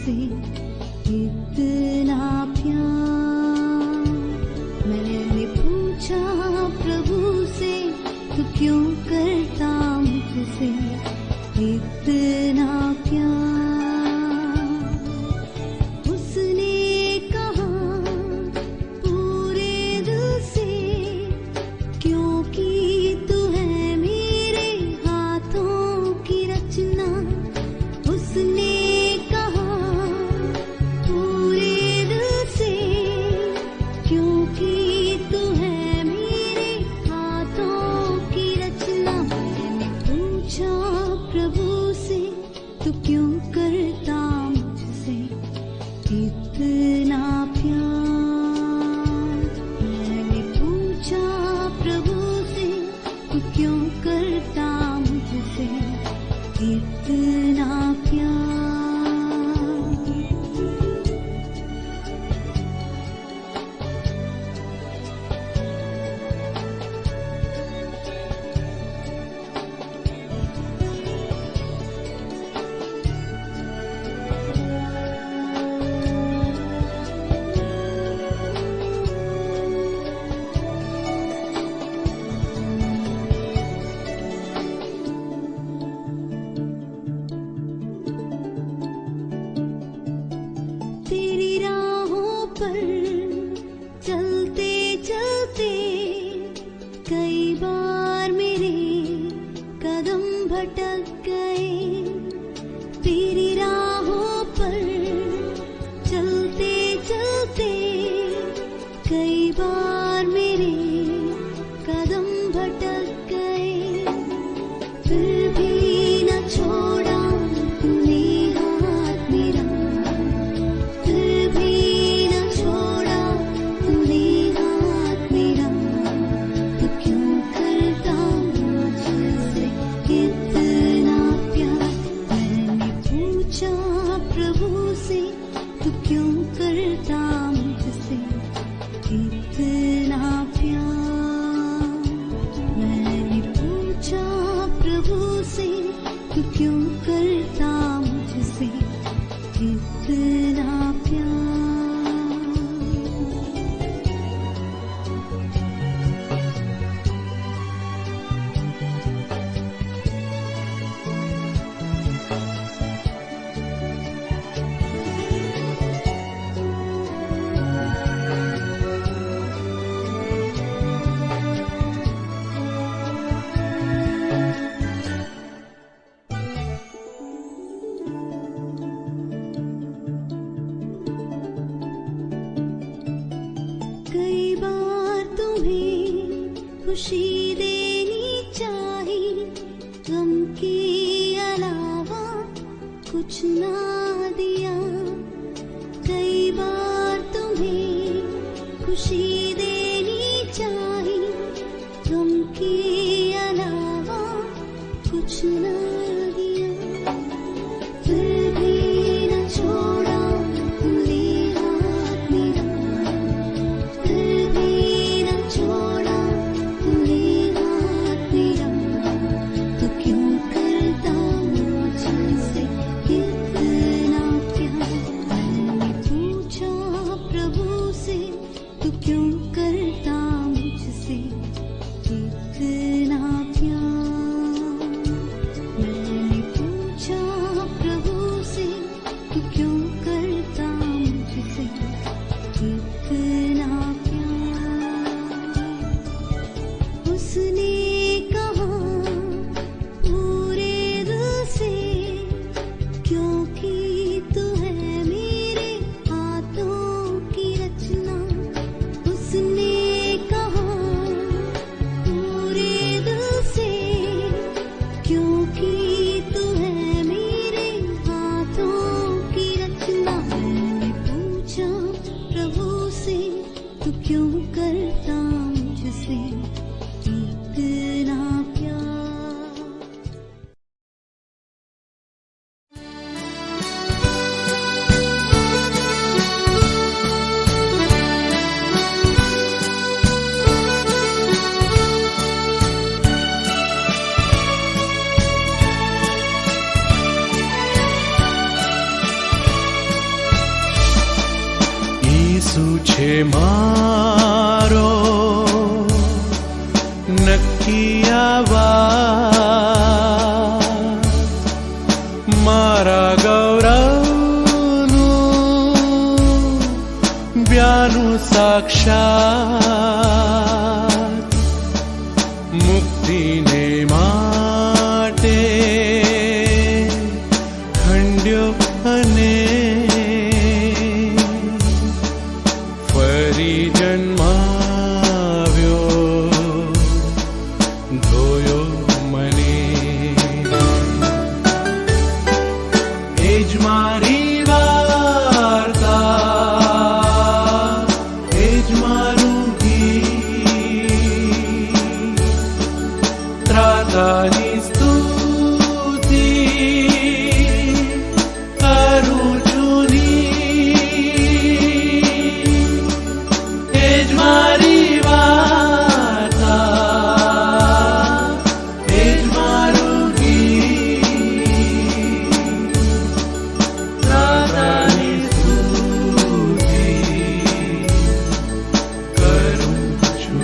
मुझसे इतना प्यार। मैंने पूछा प्रभु से, तू क्यों करता मुझसे इतना प्यार। उसने कहा पूरे दिल से, क्योंकि तू है मेरे हाथों की रचना। उसने कहा पूरे दिल से, क्योंकि तू है मेरे हाथों की रचना। मैंने पूछा प्रभु से, तू क्यों करता मुझसे इतना प्यार। मैंने पूछा प्रभु से, तू क्यों करता मुझसे इतना प्यार। तेरी राहों पर चलते चलते कई बार मेरे कदम भटक गए। तेरी राहों पर चलते चलते कई बार मेरे कदम भटक गए। फिर भी न छोड़ा तूने हाथ मेरा, फिर भी न छोड़ा तूने हाथ मेरा। तू क्यों करता मुझसे इतना प्यार। मैंने पूछा प्रभु से, तू क्यों करता मुझसे इतना प्यार। मैंने पूछा प्रभु से, तू क्यों करता मुझसे इतना प्यार। कई बार तुम्हें खुशी देनी चाही, गम के अलावा कुछ ना दिया। कई बार तुम्हें खुशी देनी चाही, गम के अलावा कुछ ना दिया। फिर भी न छोड़ा तूने हाथ मेरा, फिर भी न छोड़ा तूने हाथ मेरा। तू क्यों करता मुझसे इतना प्यार। मैंने पूछा प्रभु से, तू क्यों करता मुझसे इतना प्यार। मैंने पूछा प्रभु से, तू क्यों करता मुझसे इतना प्यार। उसने कहा पूरे दिल से, क्योंकि तू है मेरे हाथों की रचना। उसने कहा पूरे दिल से, क्योंकि तू है मेरे हाथों की रचना। मैंने पूछा प्रभु से, तू क्यों करता मुझसे इतना प्यार। સાક્ષાત મુક્તિને માટે ખંડ્યો અને ફરી જન્માવ્યો ધોયો મને એ જ મારી ત્રાતાની સ્તુતિ કરું છું એ જ મારી વાર્તા એ જ મારું ગીત ત્રાતાની સ્તુતિ કરું છું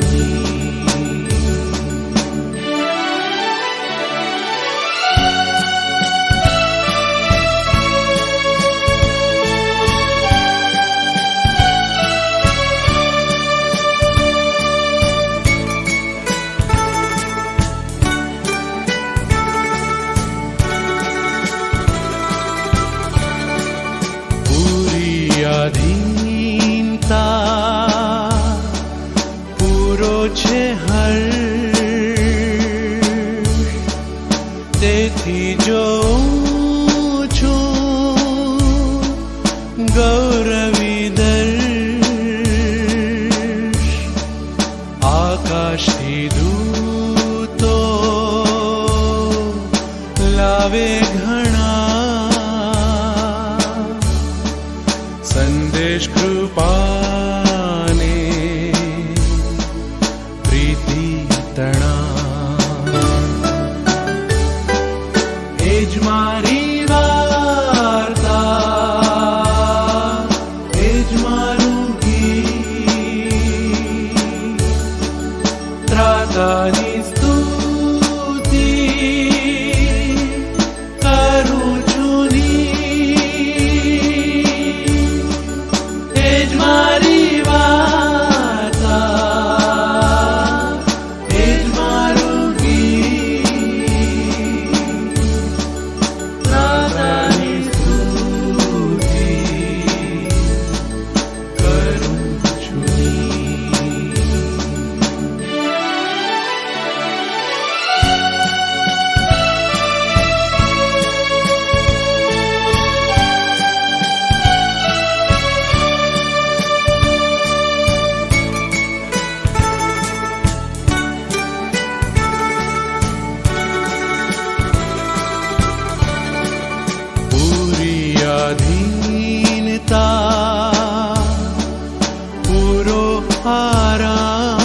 અધીનતા પૂરો છે હર્ષ તેથી જોઉં છું ગૌરવી દર્શ આકાશથી દૂતો લાવે સંદેશ કૃપાને પ્રીતિ તણા એ જ મારી વાર્તા એ જ મારું ગીત ત્રાતાની સ્તુતિ કરું છું મારી વાર્તા એ જ મારું ગીત ત્રાતાની સ્તુતિ કરું છું અધીનતા પૂરો આરામ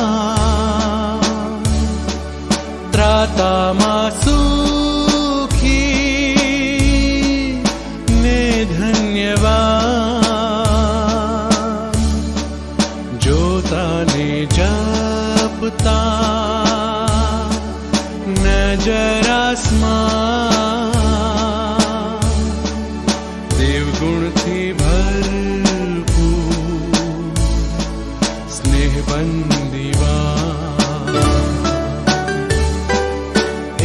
ત્રાતામાં સુખી ને ધન્યવાદ જોતાને જપતા નજર આસમાન દેવગુણથી ભરપૂર સ્નેહબંધીવા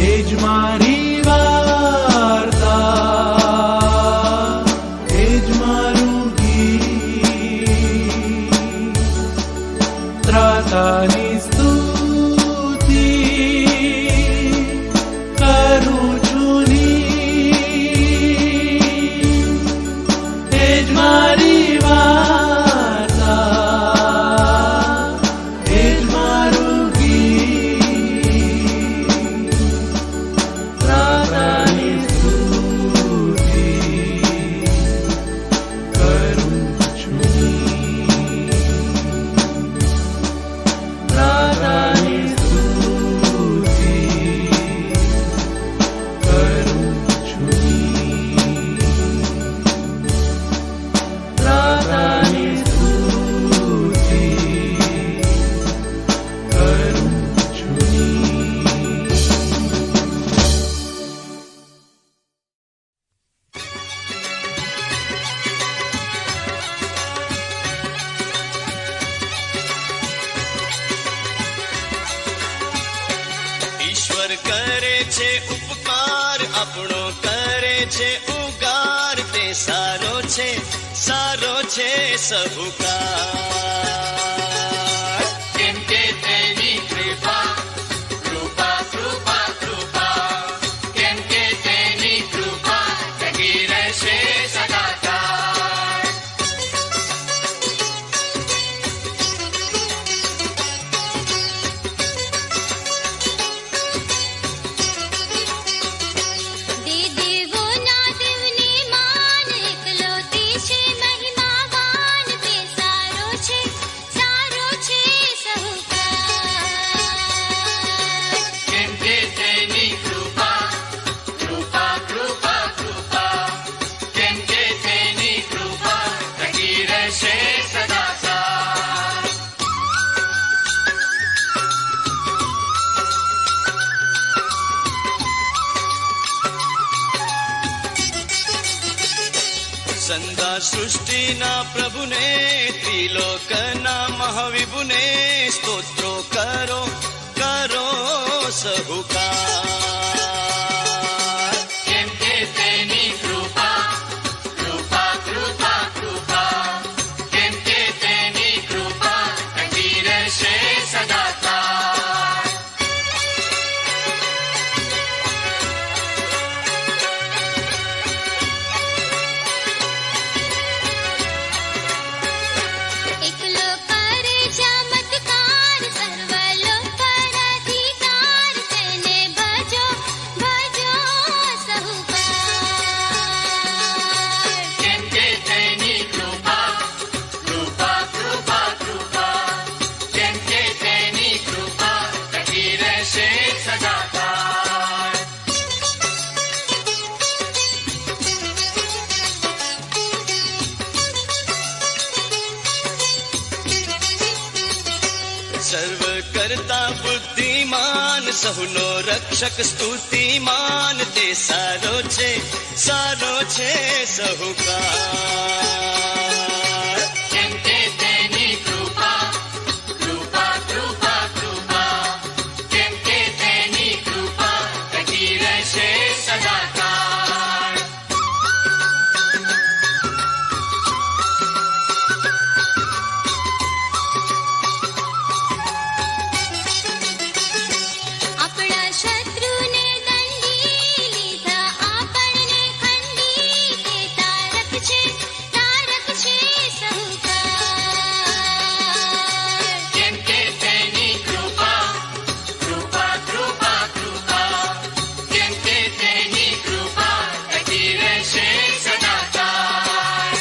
એ જ મારી વાર્તા એ જ મારું ગીત ત્રાતાની સ્તુતિ કરું છું મારી વાર્તા એ જ મારું ગીત ત્રાતાની સ્તુતિ કરું છું ઈશ્વર કરે છે ઉપકાર, આપણો કરે છે ઉગાર, તે સારો છે સહુકાર. કેમ કે તેની કૃપા કૃપા કૃપા કૃપા, કેમ કે તેની કૃપા ટકી રહેશે સદાકાળ. દે દેવોના દેવને માન, એકલો તે છે મહિમાવાન, તે સારો છે સહુકાર. કેમ કે તેની કૃપા કૃપા કૃપા કૃપા, કેમ કે તેની કૃપા ટકી રહેશે સદાકાળ. સંધા સૃષ્ટિના પ્રભુને, ત્રિલોકના મહાવિભુને, સ્તોત્રો કરો કરો સહુકાર. કેમ કે તેની કૃપા કૃપા કૃપા કૃપા, કેમ કે તેની કૃપા ટકી રહેશે સદાકાળ. એકલો કરે ચમત્કાર, સર્વલોક પર અધિકાર, તેને ભજો ભજો સહુકાર. કેમ કે તેની કૃપા કૃપા કૃપા કૃપા, કેમ કે તેની કૃપા ટકી રહેશે સદાકાળ. સર્વ કરતા બુદ્ધિમાન, સહુનો રક્ષક સ્તુતિમાન, તે સારો છે સહુકાર. કેમ કે તેની કૃપા કૃપા કૃપા કૃપા, કેમ કે તેની કૃપા ટકી રહેશે સદાકાળ. આપણા શત્રુને દંડી લીધા, આપણને ખંડી, તે તારક છે સહુકાર. કેમ કે તેની કૃપા કૃપા કૃપા કૃપા, કેમ કે તેની કૃપા ટકી રહેશે સદાકાળ.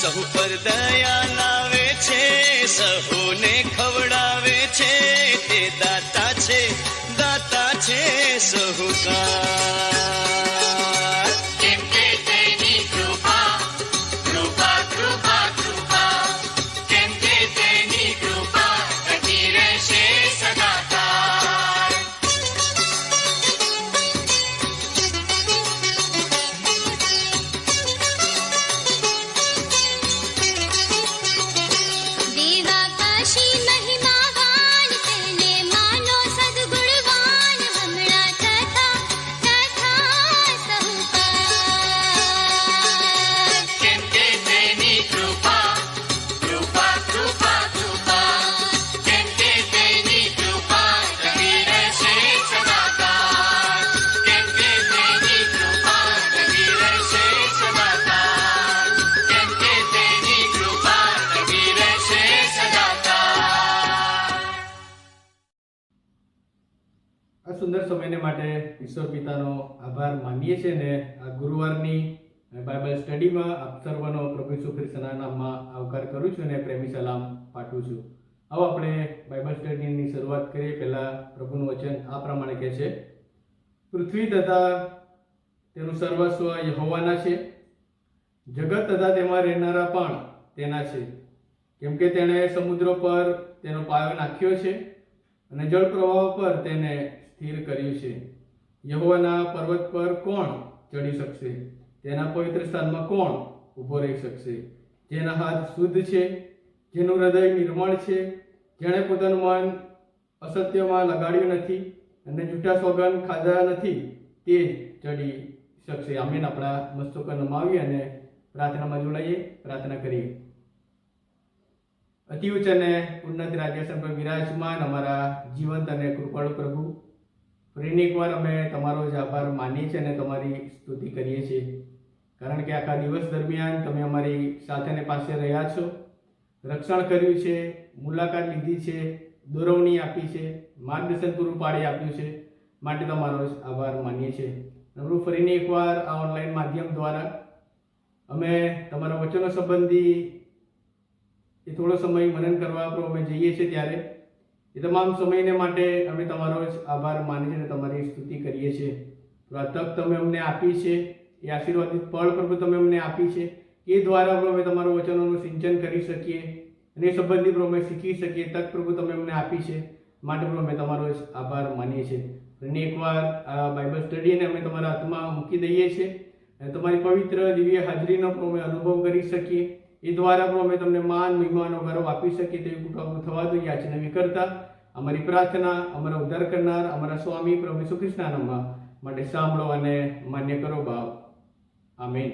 સહુ પર દયા લાવે છે, સહુને ખવડાવે છે, તે દાતા છે સહુકાર. કેમ કે તેની કૃપા કૃપા કૃપા કૃપા, કેમ કે તેની કૃપા ટકી રહેશે સદાકાળ. દેવાકાશી મહિમાવાન, તેને માનો સદગુણવાન, હમણાં તથા સહુકાર. કેમ કે તેની કૃપા કૃપા કૃપા કૃપા, કેમ કે તેની કૃપા ટકી રહેશે સદાકાળ. કેમ કે તેની કૃપા ટકી રહેશે સદાકાળ. કેમ કે તેની કૃપા ટકી રહેશે સદાકાળ. આ સુંદર સમયને માટે ઈશ્વર પિતાનો આભાર માનીએ છીએ ને આ ગુરુવારની બાઇબલ સ્ટડીમાં આપ સર્વનો પ્રભુ ઈસુ ખ્રિસ્તના નામમાં આવકાર કરું છું અને પ્રેમી સલામ પાઠવું છું. આવો આપણે બાઇબલ સ્ટડીની શરૂઆત કરીએ. પહેલાં પ્રભુનું વચન આ પ્રમાણે કહે છે, પૃથ્વી તથા તેનું સર્વસ્વ યહોવાના છે, જગત તથા તેમાં રહેનારા પણ તેના છે. કેમ કે તેણે સમુદ્રો પર તેનો પાયો નાખ્યો છે અને જળ પ્રવાહ પર તેને સ્થિર કર્યું છે. યહોવાના પર્વત પર કોણ ચડી શકશે? તેના પવિત્ર સ્થાનમાં કોણ ઊભો રહી શકશે? જેના હાથ શુદ્ધ છે, જેનું હૃદય નિર્મળ છે, જેણે પોતાનું મન અસત્યમાં લગાડ્યું નથી અને જૂઠા સોગંદ ખાધા નથી, તે જ ચડી શકશે. આમીન. આપણા મસ્તકો નમાવી અને પ્રાર્થનામાં જોડાઈએ. પ્રાર્થના કરીએ. અતિ ઉચ્ચ અને ઉન્નત રાજ્યાસન પર વિરાજમાન અમારા જીવંત અને કૃપાળુ પ્રભુ, ફરીને એકવાર અમે તમારો જ આભાર માનીએ છીએ અને તમારી સ્તુતિ કરીએ છીએ, કારણ કે આખા દિવસ દરમિયાન તમે અમારી સાથે અને પાસે રહ્યા છો, રક્ષણ કર્યું છે, મુલાકાત લીધી છે, દોરવણી આપી છે, માર્ગદર્શન પૂરું પાડી આપ્યું છે, માટે તમારો જ આભાર માનીએ છીએ. પ્રભુ, ફરીને એકવાર આ ઓનલાઈન માધ્યમ દ્વારા અમે તમારા વચનો સંબંધી એ થોડો સમય મનન કરવા પ્રભુ અમે જઈએ છીએ, ત્યારે એ તમામ સમયને માટે અમે તમારો જ આભાર માનીએ છીએ અને તમારી સ્તુતિ કરીએ છીએ. આ તક તમે અમને આપી છે, એ આશીર્વાદિત પળ પ્રભુ તમે અમને આપી છે, એ દ્વારા પ્રભુ અમે તમારા વચનોનું સિંચન કરી શકીએ અને એ સંબંધી પ્રભુ અમે શીખી શકીએ. તક પ્રભુ તમે અમને આપી છે, માટે પ્રભુ અમે તમારો જ આભાર માનીએ છીએ. અને એકવાર આ બાઇબલ સ્ટડીને અમે તમારા હાથમાં મૂકી દઈએ છીએ અને તમારી પવિત્ર દિવ્ય હાજરીનો પ્રભુ અમે અનુભવ કરી શકીએ. એ દ્વારા પ્રભુ અમે તમને માન, મહિમાનો ગૌરવ આપી શકીએ તેવી કૃપા થવા દો. યાચના વિકર્તા અમારી પ્રાર્થના અમારા ઉદ્ધાર કરનાર અમારા સ્વામી પ્રભુ ઈસુ ખ્રિસ્તના નામમાં માટે સાંભળો અને માન્ય કરો બાપ. આમેન.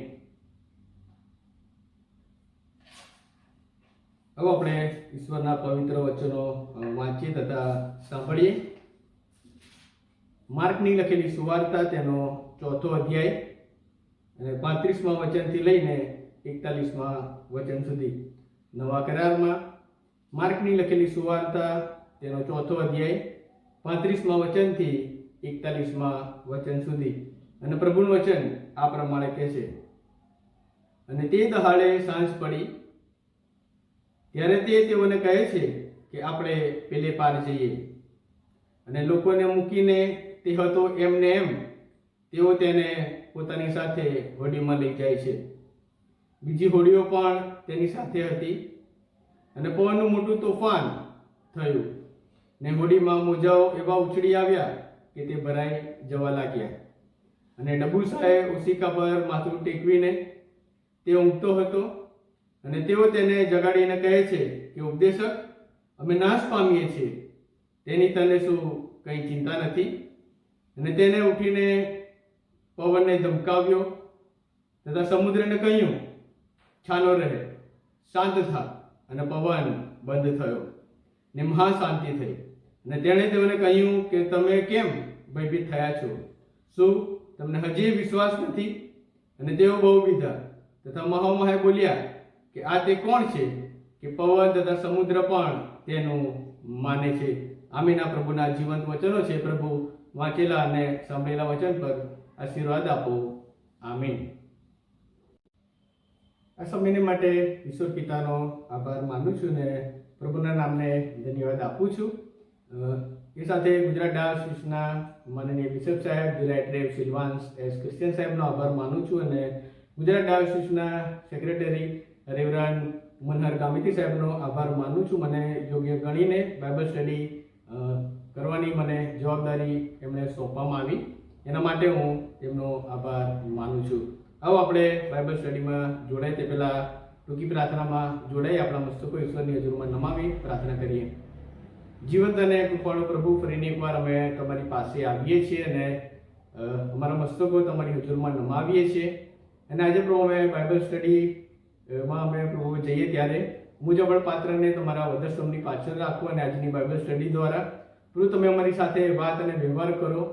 હવે આપણે ઈશ્વરના પવિત્ર વચનો વાંચીએ તથા સાંભળીએ. માર્કની લખેલી સુવાર્તા તેનો 4થો અધ્યાય અને 35મા વચનથી લઈને 41મા વચન સુધી. નવા કરારમાં માર્કની લખેલી સુવાર્તા તેનો 4થો અધ્યાય 35મા વચનથી 41મા વચન સુધી. અને પ્રભુનું વચન આ પ્રમાણે કહે છે: અને તે દહાડે સાંજ પડી, ત્યારે તે તેઓને કહે છે કે આપણે પેલે પાર જઈએ. અને લોકોને મૂકીને તે હતો એમને એમ તેઓ તેને પોતાની સાથે હોડીમાં લઈ જાય છે. બીજી હોડીઓ પણ તેની સાથે હતી. અને પવનનું મોટું તોફાન થયું ને હોડીમાં મોજાઓ એવા ઉછળી આવ્યા કે તે ભરાઈ જવા લાગ્યા. અને ડબુસાએ ઓશિકા પર માથું ટેકવીને તે ઊંઘતો હતો. અને તેઓ તેને જગાડીને કહે છે કે ઉપદેશક, અમે નાશ પામીએ છીએ, તેની તને શું કંઈ ચિંતા નથી? અને તેને ઉઠીને પવનને ધમકાવ્યો તથા સમુદ્રને કહ્યું, છાનો રહે, શાંત થા. અને પવન બંધ થયો ને મહાશાંતિ થઈ. અને તેણે તેઓને કહ્યું કે તમે કેમ ભયભીત થયા છો? શું તમને હજી વિશ્વાસ નથી? અને તેઓ બહુ વિધા તથા મહામહાએ બોલ્યા કે આ તે કોણ છે કે પવન તથા સમુદ્ર પણ તેનું માને છે. આમીના પ્રભુના જીવંત વચનો છે. પ્રભુ વાંચેલા અને સાંભળેલા વચન પર આશીર્વાદ આપો. આમીન. આ સમયને માટે ઈશ્વર પિતાનો આભાર માનું છું ને પ્રભુના નામને ધન્યવાદ આપું છું. એ સાથે ગુજરાત ડાયોસિસના માનનીય બિશપ સાહેબ ડિલાઇટ રેવ સિલ્વાન્સ એસ ક્રિશ્ચિયન સાહેબનો આભાર માનું છું અને ગુજરાત ડાયોસિસના સેક્રેટરી રેવરન્ડ મનહર ગામિતી સાહેબનો આભાર માનું છું. મને યોગ્ય ગણીને બાઇબલ સ્ટડી કરવાની મને જવાબદારી એમણે સોંપવામાં આવી, એના માટે હું એમનો આભાર માનું છું. આવો આપણે બાઇબલ સ્ટડીમાં જોડાય તે પહેલાં ટૂંકી પ્રાર્થનામાં જોડાઈ આપણા મસ્તકો ઈશ્વરની હજુરમાં નમાવી પ્રાર્થના કરીએ. જીવંત અને કૃપાળુ પ્રભુ, ફરીને એકવાર અમે તમારી પાસે આવીએ છીએ અને અમારા મસ્તકો તમારી હજુરમાં નમાવીએ છીએ. અને આજે પ્રભુ અમે બાઇબલ સ્ટડીમાં અમે પ્રભુ જઈએ ત્યારે મુજબળ પાત્રને તમારા વધસ્તંભની પાછળ રાખો અને આજની બાઇબલ સ્ટડી દ્વારા પ્રભુ તમે અમારી સાથે વાત અને વ્યવહાર કરો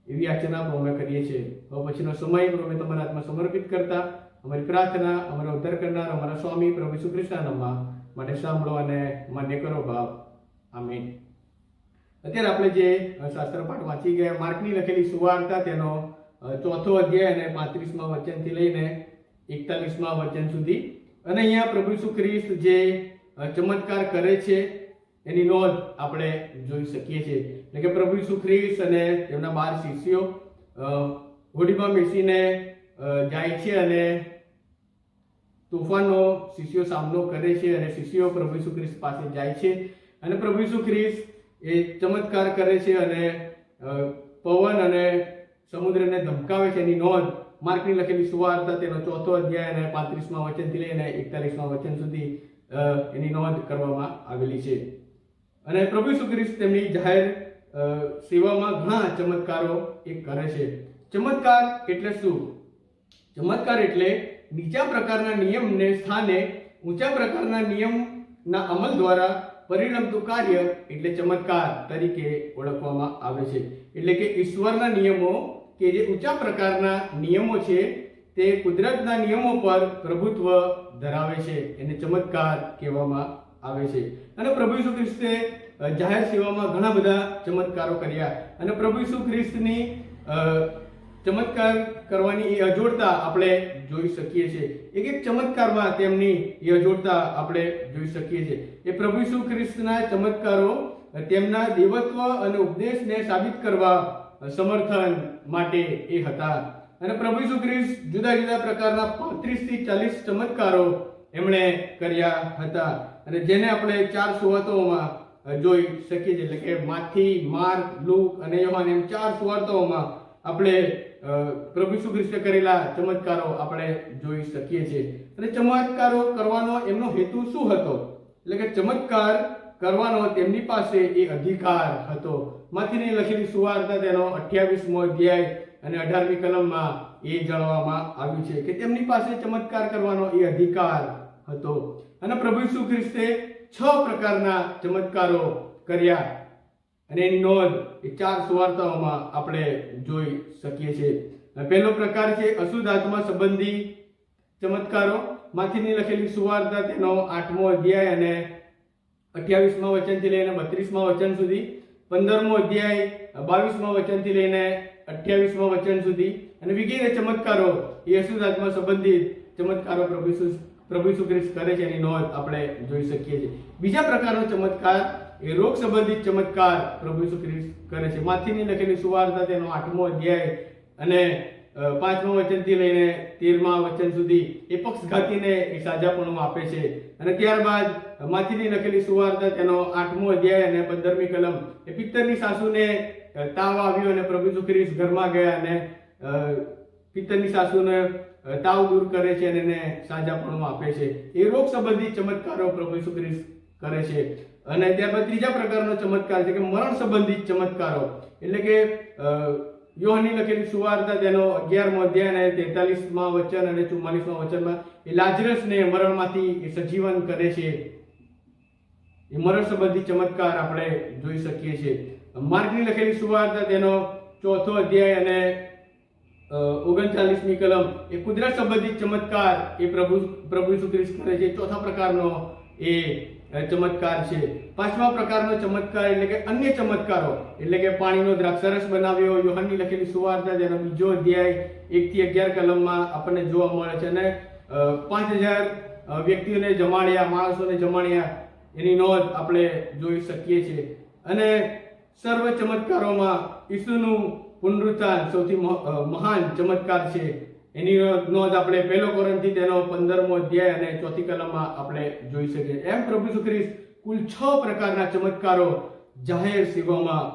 એવી યાચના પ્રભુ અમે કરીએ છીએ. હવે પછીનો સમય પ્રભુ અમે તમારા હાથમાં સમર્પિત કરતા અમારી પ્રાર્થના અમારા ઉદ્ધાર કરનાર અમારા સ્વામી પ્રભુ ઈસુ ખ્રિસ્તના નામમાં માટે સાંભળો અને માન્ય કરો બાપ. આમીન. અત્યારે આપણે જે શાસ્ત્ર પાઠ વાંચી ગયા, માર્કની લખેલી સુવાર્તા તેનો 4થો અધ્યાય અને 35મા વચનથી લઈને 41મા વચન સુધી. અને અહીંયા પ્રભુ ઈસુ ખ્રિસ્ત જે ચમત્કાર કરે છે એની નોંધ આપણે જોઈ શકીએ છીએ. એટલે કે પ્રભુ ઈસુ ખ્રિસ્ત અને તેમના 12 શિષ્યો હોડીમાં બેસીને જાય છે અને તોફાનનો શિષ્યો સામનો કરે છે અને શિષ્યો પ્રભુ ઈસુ ખ્રિસ્ત પાસે જાય છે અને પ્રભુ ઈસુ ખ્રિસ્ત એ ચમત્કાર કરે છે અને પવન અને સમુદ્રને ધમકાવે છે. એની નોંધ માર્કની લખેલી સુવાર્તા તેનો 4થો અધ્યાય અને 35મા વચનથી લઈને 41મા વચન સુધી એની નોંધ કરવામાં આવેલી છે. અને પ્રભુ ઈસુ ખ્રિસ્ત તેમની જાહેર સેવામાં ઘણા ચમત્કારો એ કરે છે. ચમત્કાર એટલે શું? ચમત્કાર એટલે નીચા પ્રકારના નિયમને સ્થાને ઊંચા પ્રકારના નિયમના અમલ દ્વારા પરિણમતું કાર્ય એટલે ચમત્કાર તરીકે ઓળખવામાં આવે છે. એટલે કે ઈશ્વરના નિયમો કે જે ઊંચા પ્રકારના નિયમો છે તે કુદરતના નિયમો પર પ્રભુત્વ ધરાવે છે, એને ચમત્કાર કહેવામાં આવે છે. અને પ્રભુ ઈસુ ખ્રિસ્તે જાહેર સેવામાં ઘણા બધા ચમત્કારો કર્યા અને પ્રભુ ઈસુ ખ્રિસ્તની ચમત્કાર કરવાની એ અજોડતા આપણે જોઈ શકીએ છીએ. એક એક ચમત્કારમાં તેમની એ અજોડતા આપણે જોઈ શકીએ છીએ. એ પ્રભુ ઈસુ ખ્રિસ્તના ચમત્કારો તેમના દેવત્વ અને ઉપદેશને સાબિત કરવા સમર્થન માટે એ હતા. અને પ્રભુ ઈસુ ખ્રિસ્ત જુદા જુદા પ્રકારના 35 થી 40 ચમત્કારો એમણે કર્યા હતા અને જેને આપણે 4 સુવાર્તાઓમાં જોઈ શકીએ છીએ. એટલે કે માથી, માર્ક, લૂક અને યોહાન એમ 4 સુવાર્તાઓમાં આપણે પ્રભુ ઈસુ ખ્રિસ્તે કરેલા ચમત્કારો આપણે જોઈ શકીએ છીએ. અને ચમત્કારો કરવાનો એમનો હેતુ શું હતો? એટલે કે ચમત્કાર કરવાનો તેમની પાસે એ અધિકાર હતો. માથીની લખેલી સુવાર્તા તેનો 28મો અધ્યાય અને 18મી કલમમાં એ જણાવવામાં આવ્યું છે કે તેમની પાસે ચમત્કાર કરવાનો એ અધિકાર હતો. અને પ્રભુ ઈસુ ખ્રિસ્તે 6 પ્રકારના ચમત્કારો કર્યા અને એની નોંધ એ 4 સુવાર્તાઓમાં આપણે જોઈ શકીએ છીએ. પહેલો પ્રકાર છે અશુદ્ધ આત્મા સંબંધી ચમત્કારો. માથીની લખેલી સુવાર્તા તેનો 8મો અધ્યાય અને 28મા વચનથી લઈને 32મા વચન સુધી, 15મો અધ્યાય 22મા વચનથી લઈને 28મા વચન સુધી અને વગેરે ચમત્કારો એ અશુદ્ધ આત્મા સંબંધિત ચમત્કારો પ્રભુ ઈસુ ખ્રિસ્ત કરે છે એની નોંધ આપણે જોઈ શકીએ છીએ. બીજા પ્રકારનો ચમત્કાર એ રોગ સંબંધિત ચમત્કાર પ્રભુ ઈસુ ખ્રિસ્ત કરે છે. માથીની લખેલી સુવાર્તા તેનો 8મો અધ્યાય અને 5મા વચનથી લઈને 13મા વચન સુધી એ પક્ષઘાતીને એ સાજાપણું આપે છે. અને ત્યારબાદ માથીની લખેલી સુવાર્તા તેનો 8મો અધ્યાય અને 15મી કલમ એ પિત્તરની સાસુને તાવ આવ્યો અને પ્રભુ ઈસુ ખ્રિસ્ત ઘરમાં ગયા અને પિત્તરની સાસુને તાવ દૂર કરે છે અને એને સાજાપણું આપે છે. એ રોગ સંબંધિત ચમત્કારો પ્રભુ ઈસુ ખ્રિસ્ત કરે છે. અને ત્યારબાદ ત્રીજા પ્રકારનો ચમત્કાર છે કે મરણ સંબંધિત ચમત્કારો. એટલે કે યોહાનની લખેલી સુવાર્તા તેનો 11મો અધ્યાય અને 43મા વચન અને 44મા વચનમાં એ લાજરસને મરણમાંથી સજીવન કરે છે. એ મરણ સંબંધિત ચમત્કાર આપણે જોઈ શકીએ છીએ. માર્કની લખેલી સુવાર્તા તેનો 4થો અધ્યાય અને 39મી કલમ એ કુદરત સંબંધિત ચમત્કાર એ પ્રભુ ઈસુ ખ્રિસ્ત કરે છે. 4થા પ્રકારનો એ ચમત્કાર છે. 5મા પ્રકારનો ચમત્કાર એટલે કે અન્ય ચમત્કારો એટલે કે પાણીનો દ્રાક્ષરસ બનાવ્યો. યોહાનની લખેલી સુવાર્તા તેનો 2જો અધ્યાય 1 થી 11 કલમમાં આપણને જોવા મળે છે. અને 5000 વ્યક્તિઓને જમાડ્યા, માણસોને જમાડ્યા એની નોંધ આપણે જોઈ શકીએ છીએ. અને સર્વ ચમત્કારોમાં ઈસુનું પુનરુત્થાન સૌથી મહાન ચમત્કાર છે. એની નોંધ આપણે 1 કોરિન્થી તેનો 15મો અધ્યાય અને 4થી કલમમાં આપણે જોઈ શકીએ. એમ પ્રભુ ઈસુ ખ્રિસ્ત કુલ 6 પ્રકારના ચમત્કારો જાહેર સેવામાં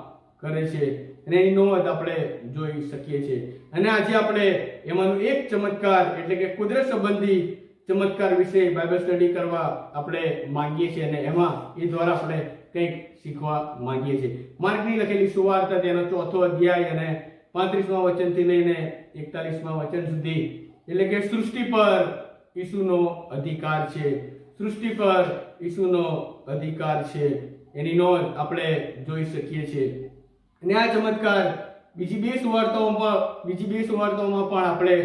કરે છે અને એની નોંધ આપણે જોઈ શકીએ છીએ. અને આજે આપણે એમાંનો એક ચમત્કાર એટલે કે કુદરત સંબંધી ચમત્કાર વિશે બાઇબલ સ્ટડી કરવા આપણે માંગીએ છીએ અને એમાં એ દ્વારા આપણે કંઈક શીખવા માંગીએ છીએ. માર્કની લખેલી સુવાર્તા તેનો 4થો અધ્યાય અને 35મા વચનથી લઈને 41મા વચન સુધી એટલે કે સૃષ્ટિ પર ઈસુનો અધિકાર છે. સૃષ્ટિ પર ઈસુનો અધિકાર છે એની નોંધ આપણે જોઈ શકીએ છીએ. અને આ ચમત્કાર બીજી બે સુવાર્તાઓમાં પણ આપણે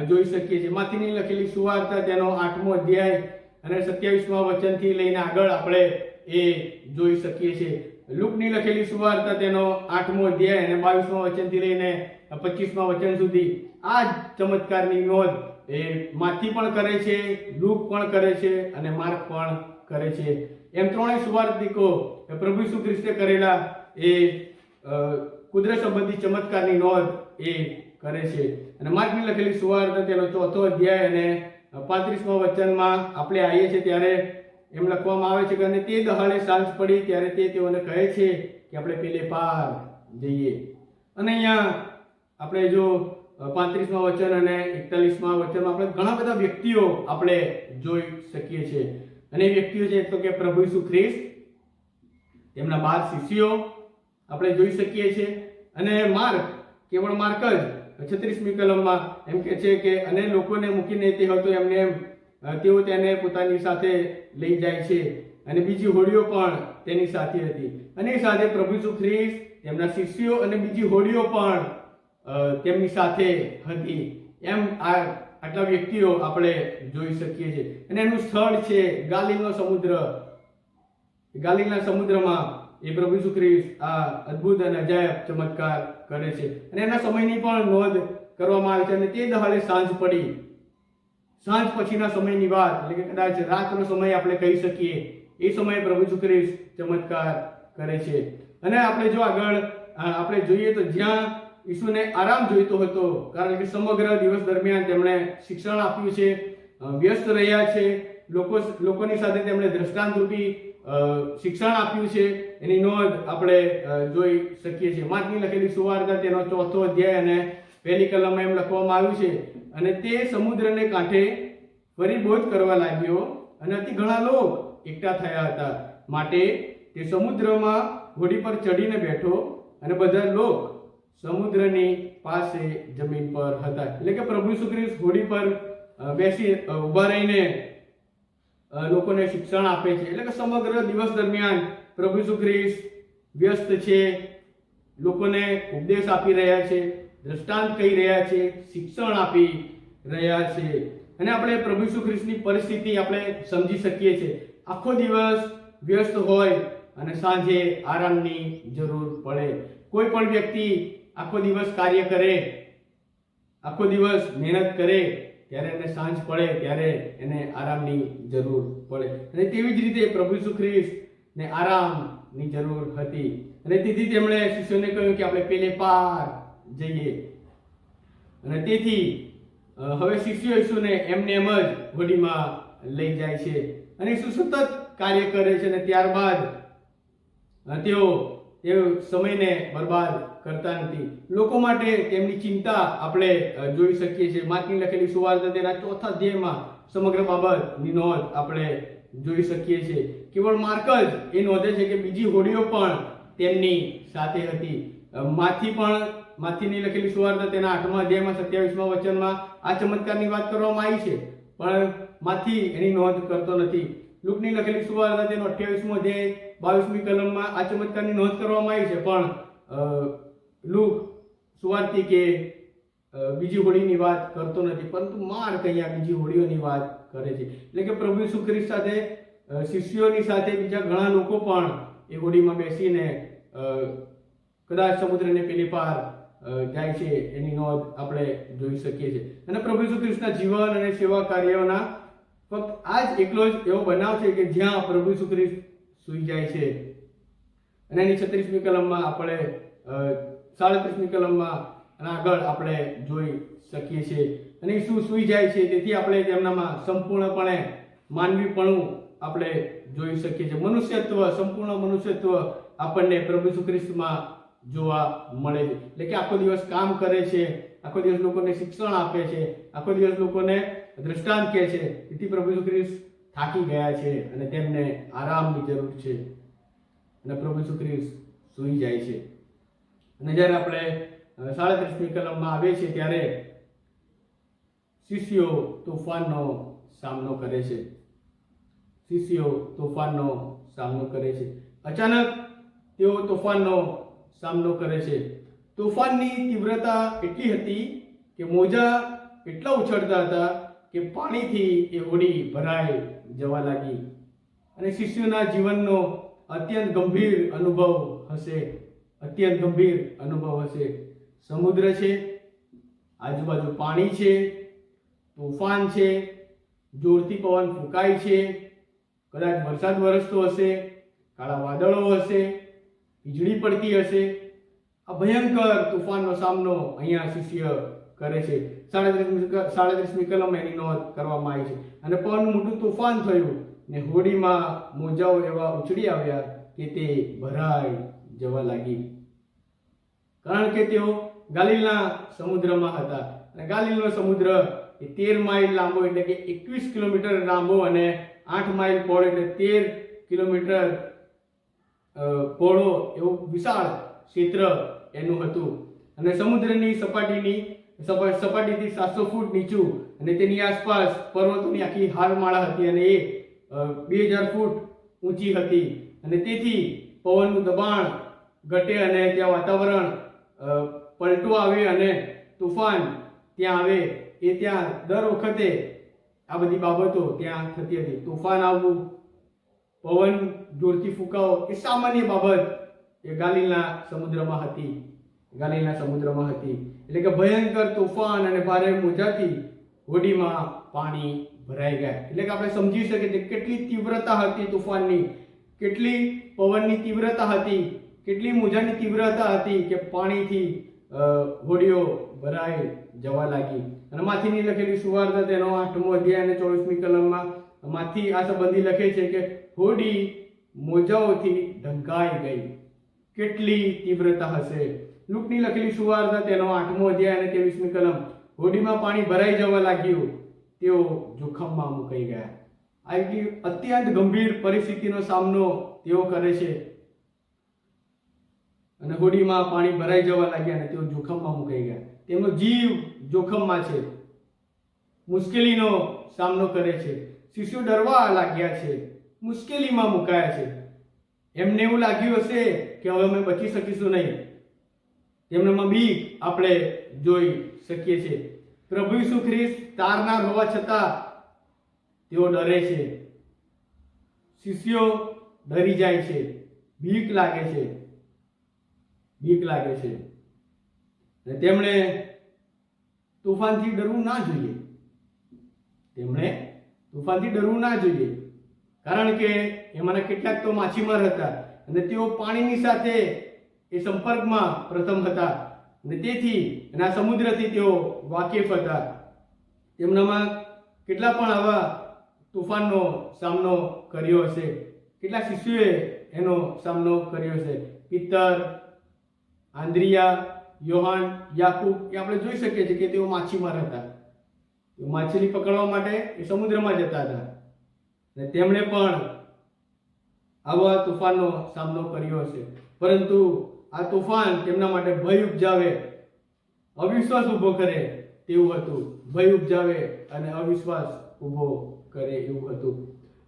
જોઈ શકીએ છીએ. માથીની લખેલી સુવાર્તા તેનો 8મો અધ્યાય અને 27મા વચનથી લઈને આગળ આપણે એ જોઈ શકીએ છીએ. લૂકની લખેલી સુવાર્તા તેનો 8મો અધ્યાય અને 22મા વચનથી લઈને 25મા વચન સુધી આ ચમત્કારની નોંધ એ માથી પણ કરે છે, લૂક પણ કરે છે અને માર્ક પણ કરે છે. એમ ત્રણેય સુવાર્તિકો પ્રભુ ઈસુ ખ્રિસ્તે કરેલા એ કુદરત સંબંધી ચમત્કારની નોંધ એ કરે છે. અને માર્કની લખેલી સુવાર્તા તેનો 4થો અધ્યાય અને 35મા વચનમાં આપણે આવીએ છીએ ત્યારે એમ લખવામાં આવે છે કે અને તે દહાડે સાંજ પડી ત્યારે તે તેઓને કહે છે કે આપણે પેલે પાર જઈએ. અને અહીંયા આપણે જો 35મા વચન અને 41મા વચનમાં આપણે ઘણા બધા વ્યક્તિઓ આપણે જોઈ શકીએ છીએ. અને એ વ્યક્તિઓ છે તો કે પ્રભુ ઈસુ ખ્રિસ્ત, તેમના 12 શિષ્યો આપણે જોઈ શકીએ છીએ. અને માર્ક, કેવળ માર્ક જ 36મી કલમમાં એમ કહે છે કે અને લોકોને મૂકીને તે હતો એમને એમ તેઓ તેને પોતાની સાથે લઈ જાય છે અને બીજી હોડીઓ પણ તેની સાથે હતી. અને એ સાથે પ્રભુ ઈસુ ખ્રિસ્ત, તેમના શિષ્યો અને બીજી હોડીઓ પણ તેમની સાથે હતી. એમ આટલા વ્યક્તિઓ આપણે જોઈ શકીએ છીએ. અને એનું સ્થળ છે ગાલિલનો સમુદ્ર. ગાલિલના સમુદ્રમાં એ પ્રભુ ઈસુ ખ્રિસ્ત આ અદ્ભુત અને અજાયબ ચમત્કાર કરે છે. અને એના સમયની પણ નોંધ કરવામાં આવે છે. અને તે દહાડે સાંજ પડી. સાંજ પછીના સમયની વાત, એટલે કે કદાચ રાતનો સમય આપણે કહી શકીએ. એ સમયે પ્રભુ ઈસુ ખ્રિસ્ત ચમત્કાર કરે છે. અને આપણે જો આગળ આપણે જોઈએ તો જ્યાં ઈસુને આરામ જોઈતો હતો, કારણ કે સમગ્ર દિવસ દરમિયાન તેમણે શિક્ષણ આપ્યું છે, વ્યસ્ત રહ્યા છે, લોકોની સાથે તેમણે દ્રષ્ટાંતરૂપી શિક્ષણ આપ્યું છે. એની નોંધ આપણે જોઈ શકીએ છીએ. માર્કની લખેલી સુવાર્તા તેનો 4થો અધ્યાય અને 1લી કલમમાં એમ લખવામાં આવ્યું છે, અને તે સમુદ્રને કાંઠે ફરી બોધ કરવા લાગ્યો અને અતિ ઘણા લોક એકઠા થયા હતા. માટે તે સમુદ્રમાં હોડી પર ચડીને બેઠો અને બધા લોક સમુદ્રની પાસે જમીન પર હતા. એટલે કે પ્રભુ ઈસુ ખ્રિસ્ત હોડી પર બેસી ઊભા રહીને લોકોને શિક્ષણ આપે છે. એટલે કે સમગ્ર દિવસ દરમિયાન પ્રભુ ઈસુ ખ્રિસ્ત વ્યસ્ત છે, લોકોને ઉપદેશ આપી રહ્યા છે, દ્રષ્ટાંત કહી રહ્યા છે, શિક્ષણ આપી રહ્યા છે. અને આપણે પ્રભુ ઈસુ ખ્રિસ્તની પરિસ્થિતિ આપણે સમજી શકીએ છીએ. આખો દિવસ વ્યસ્ત હોય અને સાંજે આરામની જરૂર પડે. કોઈ પણ વ્યક્તિ આખો દિવસ કાર્ય કરે, આખો દિવસ મહેનત કરે, ત્યારે એને સાંજ પડે ત્યારે એને આરામની જરૂર પડે. અને તેવી જ રીતે પ્રભુ ઈસુ ખ્રિસ્તને આરામની જરૂર હતી. અને તેથી તેમણે શિષ્યોને કહ્યું કે આપણે પેલે પાર જઈએ. અને તેથી હવે શિષ્યો ઈસુને એમને એમ જ હોડીમાં લઈ જાય છે. અને ઈસુ સતત કાર્ય કરે છે. અને ત્યારબાદ તેઓ સમયને બરબાદ કરતા નથી. લોકો માટે તેમની ચિંતા આપણે જોઈ શકીએ છીએ. માર્કની લખેલી સુવાર્તા તેના 4થા અધ્યાયમાં સમગ્ર બાબતની નોંધ આપણે જોઈ શકીએ છીએ. કેવળ માર્ક જ એ નોંધે છે કે બીજી હોડીઓ પણ તેમની સાથે હતી. માથીની લખેલી સુવાર્તા તેના 8મા અધ્યાયમાં 27મા વચનમાં આ ચમત્કારની વાત કરવામાં આવી છે, પણ માથી એની નોંધ કરતો નથી. લુકની લખેલી સુવાર્તા તેનો 28મો અધ્યાય 22મી કલમમાં આ ચમત્કારની નોંધ કરવામાં આવી છે, પણ લુક સુવાર્તી કે બીજી હોડીની વાત કરતો નથી, પરંતુ માર્ક અહીંયા બીજી હોડીઓની વાત કરે છે. એટલે કે પ્રભુ ઈસુ ખ્રિસ્ત સાથે શિષ્યોની સાથે બીજા ઘણા લોકો પણ એ હોડીમાં બેસીને કદાચ સમુદ્રને પેલી પાર જાય છે. એની નોંધ આપણે જોઈ શકીએ છીએ. અને પ્રભુ ઈસુ ખ્રિસ્તના જીવન અને સેવા કાર્યોના ફક્ત આ જ એકલો જ એવો બનાવ છે કે જ્યાં પ્રભુ ઈસુ ખ્રિસ્ત સૂઈ જાય છે. અને એની 36મી કલમમાં આપણે 37મી કલમમાં અને આગળ આપણે જોઈ શકીએ છીએ. અને ઈસુ સૂઈ જાય છે, તેથી આપણે તેમનામાં સંપૂર્ણપણે માનવીપણું આપણે જોઈ શકીએ છીએ. મનુષ્યત્વ, સંપૂર્ણ મનુષ્યત્વ આપણને પ્રભુ ઈસુ ખ્રિસ્તમાં જોવા મળે છે. એટલે કે આખો દિવસ કામ કરે છે, આખો દિવસ લોકોને શિક્ષણ આપે છે, આખો દિવસ લોકોને દ્રષ્ટાંત કહે છે. તેથી પ્રભુ ઈસુ ખ્રિસ્ત થાકી ગયા છે અને તેમને આરામની જરૂર છે. અને પ્રભુ ઈસુ ખ્રિસ્ત સૂઈ જાય છે. અને જ્યારે આપણે 37મી કલમમાં આવે છે ત્યારે શિષ્યો તોફાનનો સામનો કરે છે. શિષ્યો તોફાનનો સામનો કરે છે. અચાનક તેઓ તોફાનનો સામનો કરે છે. તોફાનની તીવ્રતા એટલી હતી કે મોજા એટલા ઉછળતા હતા કે પાણીથી એ હોડી ભરાઈ જવા લાગી. અને શિષ્યોના જીવનનો અત્યંત ગંભીર અનુભવ હશે. અત્યંત ગંભીર અનુભવ હશે. સમુદ્ર છે, આજુબાજુ પાણી છે, તોફાન છે, જોરથી પવન ફૂંકાય છે, કદાચ વરસાદ વરસતો હશે, કાળા વાદળો હશે, વીજળી પડતી હશે. આ ભયંકર તોફાનનો સામનો અહીંયા શિષ્ય કરે છે. 37મી કલમ એની નોંધ કરવામાં આવી છે. અને પણ મોટું તોફાન થયું ને હોડીમાં મોજાઓ એવા ઉછળી આવ્યા કે તે ભરાઈ જવા લાગી, કારણ કે તેઓ ગાલિલના સમુદ્રમાં હતા. અને ગાલિલનો સમુદ્ર એ 13 માઇલ લાંબો એટલે કે 21 કિલોમીટર લાંબો અને 8 માઇલ પહોળો એટલે 13 કિલોમીટર પહોળો એવું વિશાળ ક્ષેત્ર એનું હતું. અને સમુદ્રની સપાટીથી 700 ફૂટ નીચું અને તેની આસપાસ પર્વતોની આખી હારમાળા હતી અને એ 2000 ફૂટ ઊંચી હતી. અને તેથી પવનનું દબાણ ઘટે અને ત્યાં વાતાવરણ પલટો આવે અને તુફાન ત્યાં આવે એ ત્યાં દર વખતે આ બધી બાબતો ત્યાં થતી હતી. તુફાન આવવું, પવન જોરથી ફૂંકાવો એ સામાન્ય બાબત એ ગાલિલના સમુદ્રમાં હતી. એટલે કે ભયંકર તુફાન અને ભારે મોજાથી હોડીમાં પાણી ભરાઈ ગયા. એટલે કે આપણે સમજી શકીએ કે કેટલી તીવ્રતા હતી તુફાનની, કેટલી પવનની તીવ્રતા હતી, કેટલી મોજાની તીવ્રતા હતી કે પાણીથી હોડીઓ ભરાઈ જવા લાગી. અને માથીની લખેલી સુવાર્તા તેનો 8મો અધ્યાય અને 24મી કલમમાં માથી આ સંબંધી લખે છે કે હોડી મોજાઓથી ઢંકાઈ ગઈ. કેટલી તીવ્રતા હશે. લૂકની લખેલી સુવાર્તા તેનો 8મો અધ્યાય અને 23મી કલમ, હોડીમાં પાણી ભરાઈ જવા લાગ્યું, તેઓ જોખમમાં મુકાઈ ગયા. આ અત્યંત ગંભીર પરિસ્થિતિનો સામનો તેઓ કરે છે અને હોડીમાં પાણી ભરાઈ જવા લાગ્યા અને તેઓ જોખમમાં મુકાઈ ગયા. તેમનો જીવ જોખમમાં છે, મુશ્કેલીનો સામનો કરે છે. શિષ્યો ડરવા લાગ્યા છે, મુશ્કેલીમાં મુકાયા છે. એમને એવું લાગ્યું હશે કે હવે અમે બચી શકીશું નહીં. તેમનામાં બીક આપણે જોઈ શકીએ છીએ. પ્રભુ ઈસુ ખ્રિસ્ત તારનાર હોવા છતાં તેઓ ડરે છે. શિષ્યો ડરી જાય છે, બીક લાગે છે. અને તેમણે તોફાનથી ડરવું ના જોઈએ. કારણ કે એમાંના કેટલાક તો માછીમાર હતા અને તેઓ પાણીની સાથે એ સંપર્કમાં પ્રથમ હતા અને તેથી એના સમુદ્રથી તેઓ વાકેફ હતા. તેમનામાં કેટલા પણ આવા તોફાનનો સામનો કર્યો હશે. કેટલા શિષ્યોએ એનો સામનો કર્યો હશે. પિત્તર, આંદ્રિયા, યોહાન, યાકૂબ એ આપણે જોઈ શકીએ છીએ કે તેઓ માછીમાર હતા. તેઓ માછલી પકડવા માટે એ સમુદ્રમાં જતા હતા અને તેમણે પણ આવા તોફાનનો સામનો કર્યો હશે. પરંતુ આ તોફાન તેમના માટે ભય ઉપજાવે, અવિશ્વાસ ઊભો કરે તેવું હતું. ભય ઉપજાવે અને અવિશ્વાસ ઊભો કરે એવું હતું.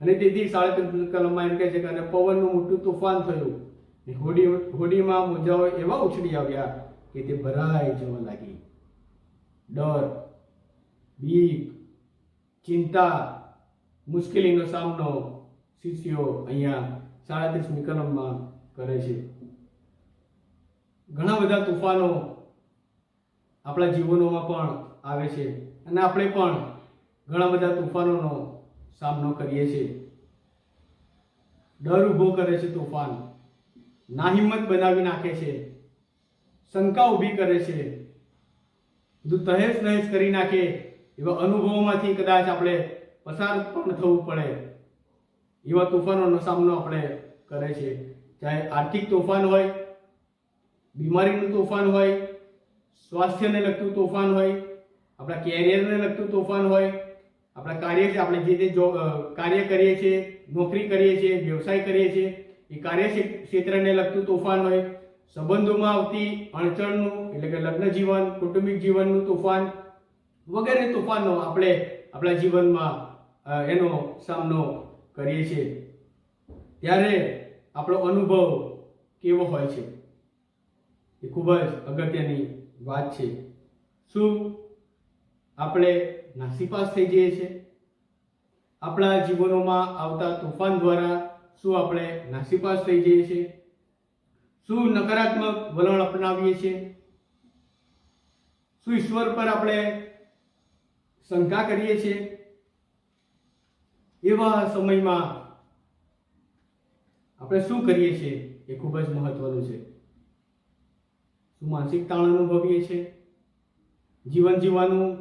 અને તેથી 37 કલમમાં એમ કહે છે કે અને પવનનું મોટું તોફાન થયું, હોડીમાં મોજાઓ એવા ઉછળી આવ્યા કે તે ભરાઈ જવા લાગી. ડર, બીક, ચિંતા, મુશ્કેલીનો સામનો શિષ્યો અહીંયા 37મી કલમમાં કરે છે. ઘણા બધા તોફાનો આપણા જીવનોમાં પણ આવે છે અને આપણે પણ ઘણા બધા તોફાનોનો સામનો કરીએ છીએ. ડર ઊભો કરે છે તોફાન, નાહિંમત બનાવી નાખે છે, શંકા ઊભી કરે છે, બધું તહેસ નહેસ કરી નાખે એવા અનુભવોમાંથી કદાચ આપણે પસાર પણ થવું પડે. એવા તોફાનોનો સામનો આપણે કરે છે. ચાહે આર્થિક તોફાન હોય, બીમારીનું તોફાન હોય, સ્વાસ્થ્યને લગતું તોફાન હોય, આપણા કેરિયરને લગતું તોફાન હોય, આપણા આપણે જે કાર્ય કરીએ છીએ, નોકરી કરીએ છીએ, વ્યવસાય કરીએ છીએ એ કાર્ય ક્ષેત્રને લગતું તોફાન હોય, સંબંધોમાં આવતી અડચણનું એટલે કે લગ્ન જીવન, કૌટુંબિક જીવનનું તોફાન વગેરે તોફાનો આપણે આપણા જીવનમાં એનો સામનો કરીએ છીએ. ત્યારે આપણો અનુભવ કેવો હોય છે એ ખૂબ જ અગત્યની વાત છે. શું આપણે નાસીપાસ થઈ જઈએ છીએ? આપણા જીવનોમાં આવતા તોફાન દ્વારા શું આપણે નાસીપાસ થઈ જઈએ છીએ? શું નકારાત્મક વલણ અપનાવીએ છીએ? શું ઈશ્વર પર આપણે શંકા કરીએ છીએ? એવા સમયમાં આપણે શું કરીએ છીએ એ ખૂબ જ મહત્વનું છે. શું માનસિક તાણ અનુભવીએ છીએ? જીવન જીવવાનું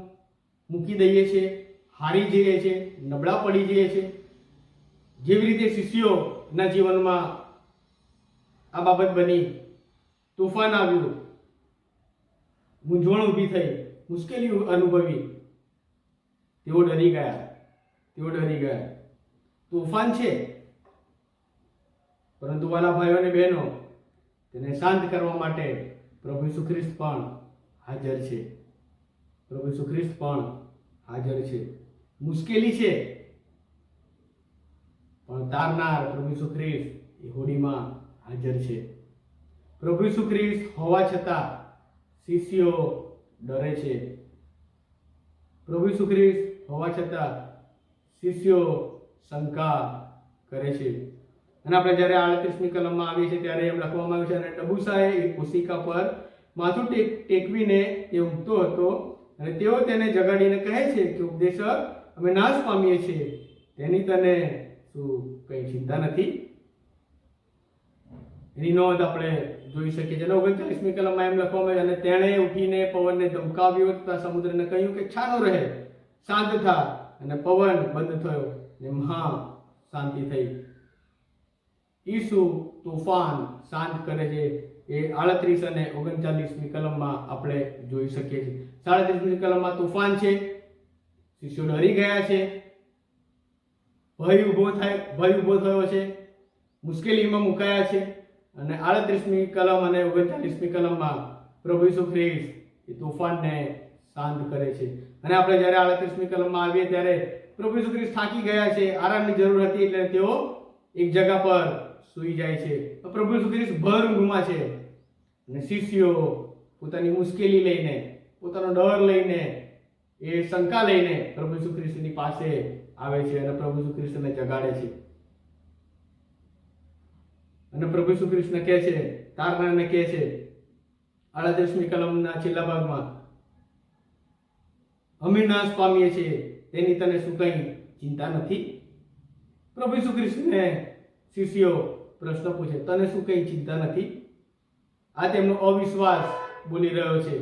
મૂકી દઈએ છીએ, હારી જઈએ છીએ, નબળા પડી જઈએ છીએ? જેવી રીતે શિષ્યોના જીવનમાં આ બાબત બની, તોફાન આવ્યું મૂંઝવણ ઊભી થઈ, મુશ્કેલી અનુભવી, તેઓ ડરી ગયા. તોફાન છે, પરંતુ વાલા ભાઈઓ અને બહેનો, તેને શાંત કરવા માટે પ્રભુ ઈસુ ખ્રિસ્ત પણ હાજર છે. મુશ્કેલી છે, પણ તારનાર પ્રભુ ઈસુ ખ્રિસ્ત એ હોડીમાં હાજર છે. પ્રભુ ઈસુ ખ્રિસ્ત હોવા છતાં શિષ્યો ડરે છે. પ્રભુ ઈસુ ખ્રિસ્ત હોવા છતાં શિષ્યો શંકા કરે છે. અને આપણે જ્યારે 38મી કલમમાં આવીએ છીએ ત્યારે એમ લખવામાં આવ્યું છે, અને ટબુસાએ એક કોશિકા પર માથું ટેકવીને એ ઊંઘતો હતો, અને તેઓ તેને જગાડીને કહે છે કે ઉપદેશક, અમે નાશ પામીએ છીએ, તેની તને શું કંઈ ચિંતા નથી? એની નોંધ આપણે જોઈ શકીએ છીએ. 39મી કલમમાં એમ લખવામાં આવ્યું, અને તેણે ઉઠીને પવનને ધમકાવ્યો તથા સમુદ્રને કહ્યું કે છાનો રહે, શાંત થા, અને પવન બંધ થયો ને મહા શાંતિ થઈ. ઈસુ તોફાન શાંત કરે છે. એ 38 અને 39મી કલમમાં આપણે જોઈ શકીએ છીએ. 37મી કલમમાં તોફાન છે, શિષ્યો ડરી ગયા છે, ભય ઊભો થયો છે, મુશ્કેલીમાં મુકાયા છે. અને 38મી કલમ અને 39મી કલમમાં પ્રભુ ઈસુ ખ્રિસ્ત એ તોફાનને શાંત કરે છે. અને આપણે જ્યારે 38મી કલમમાં આવીએ ત્યારે પ્રભુ ઈસુ ખ્રિસ્ત થાકી ગયા છે, આરામની જરૂર હતી, એટલે તેઓ એક જગ્યા પર સૂઈ જાય છે. પ્રભુ ઈસુ ખ્રિસ્ત ભર ઊંઘમાં છે, અને શિષ્યો પોતાની મુશ્કેલી લઈને, પોતાનો ડર લઈને, એ શંકા લઈને પ્રભુ ઈસુ ખ્રિસ્તની પાસે આવે છે અને પ્રભુ ઈસુ ખ્રિસ્તને જગાડે છે. અને પ્રભુ ઈસુ ખ્રિસ્તને કહે છે, તારનારને કહે છે 38મી કલમના છેલ્લા ભાગમાં, અમે નાશ પામીએ છીએ, તેની તને શું કંઈ ચિંતા નથી? પ્રભુ ઈસુ ખ્રિસ્તને શિષ્યો પ્રશ્ન પૂછે, તને શું કંઈ ચિંતા નથી? આ તેમનો અવિશ્વાસ બોલી રહ્યો છે,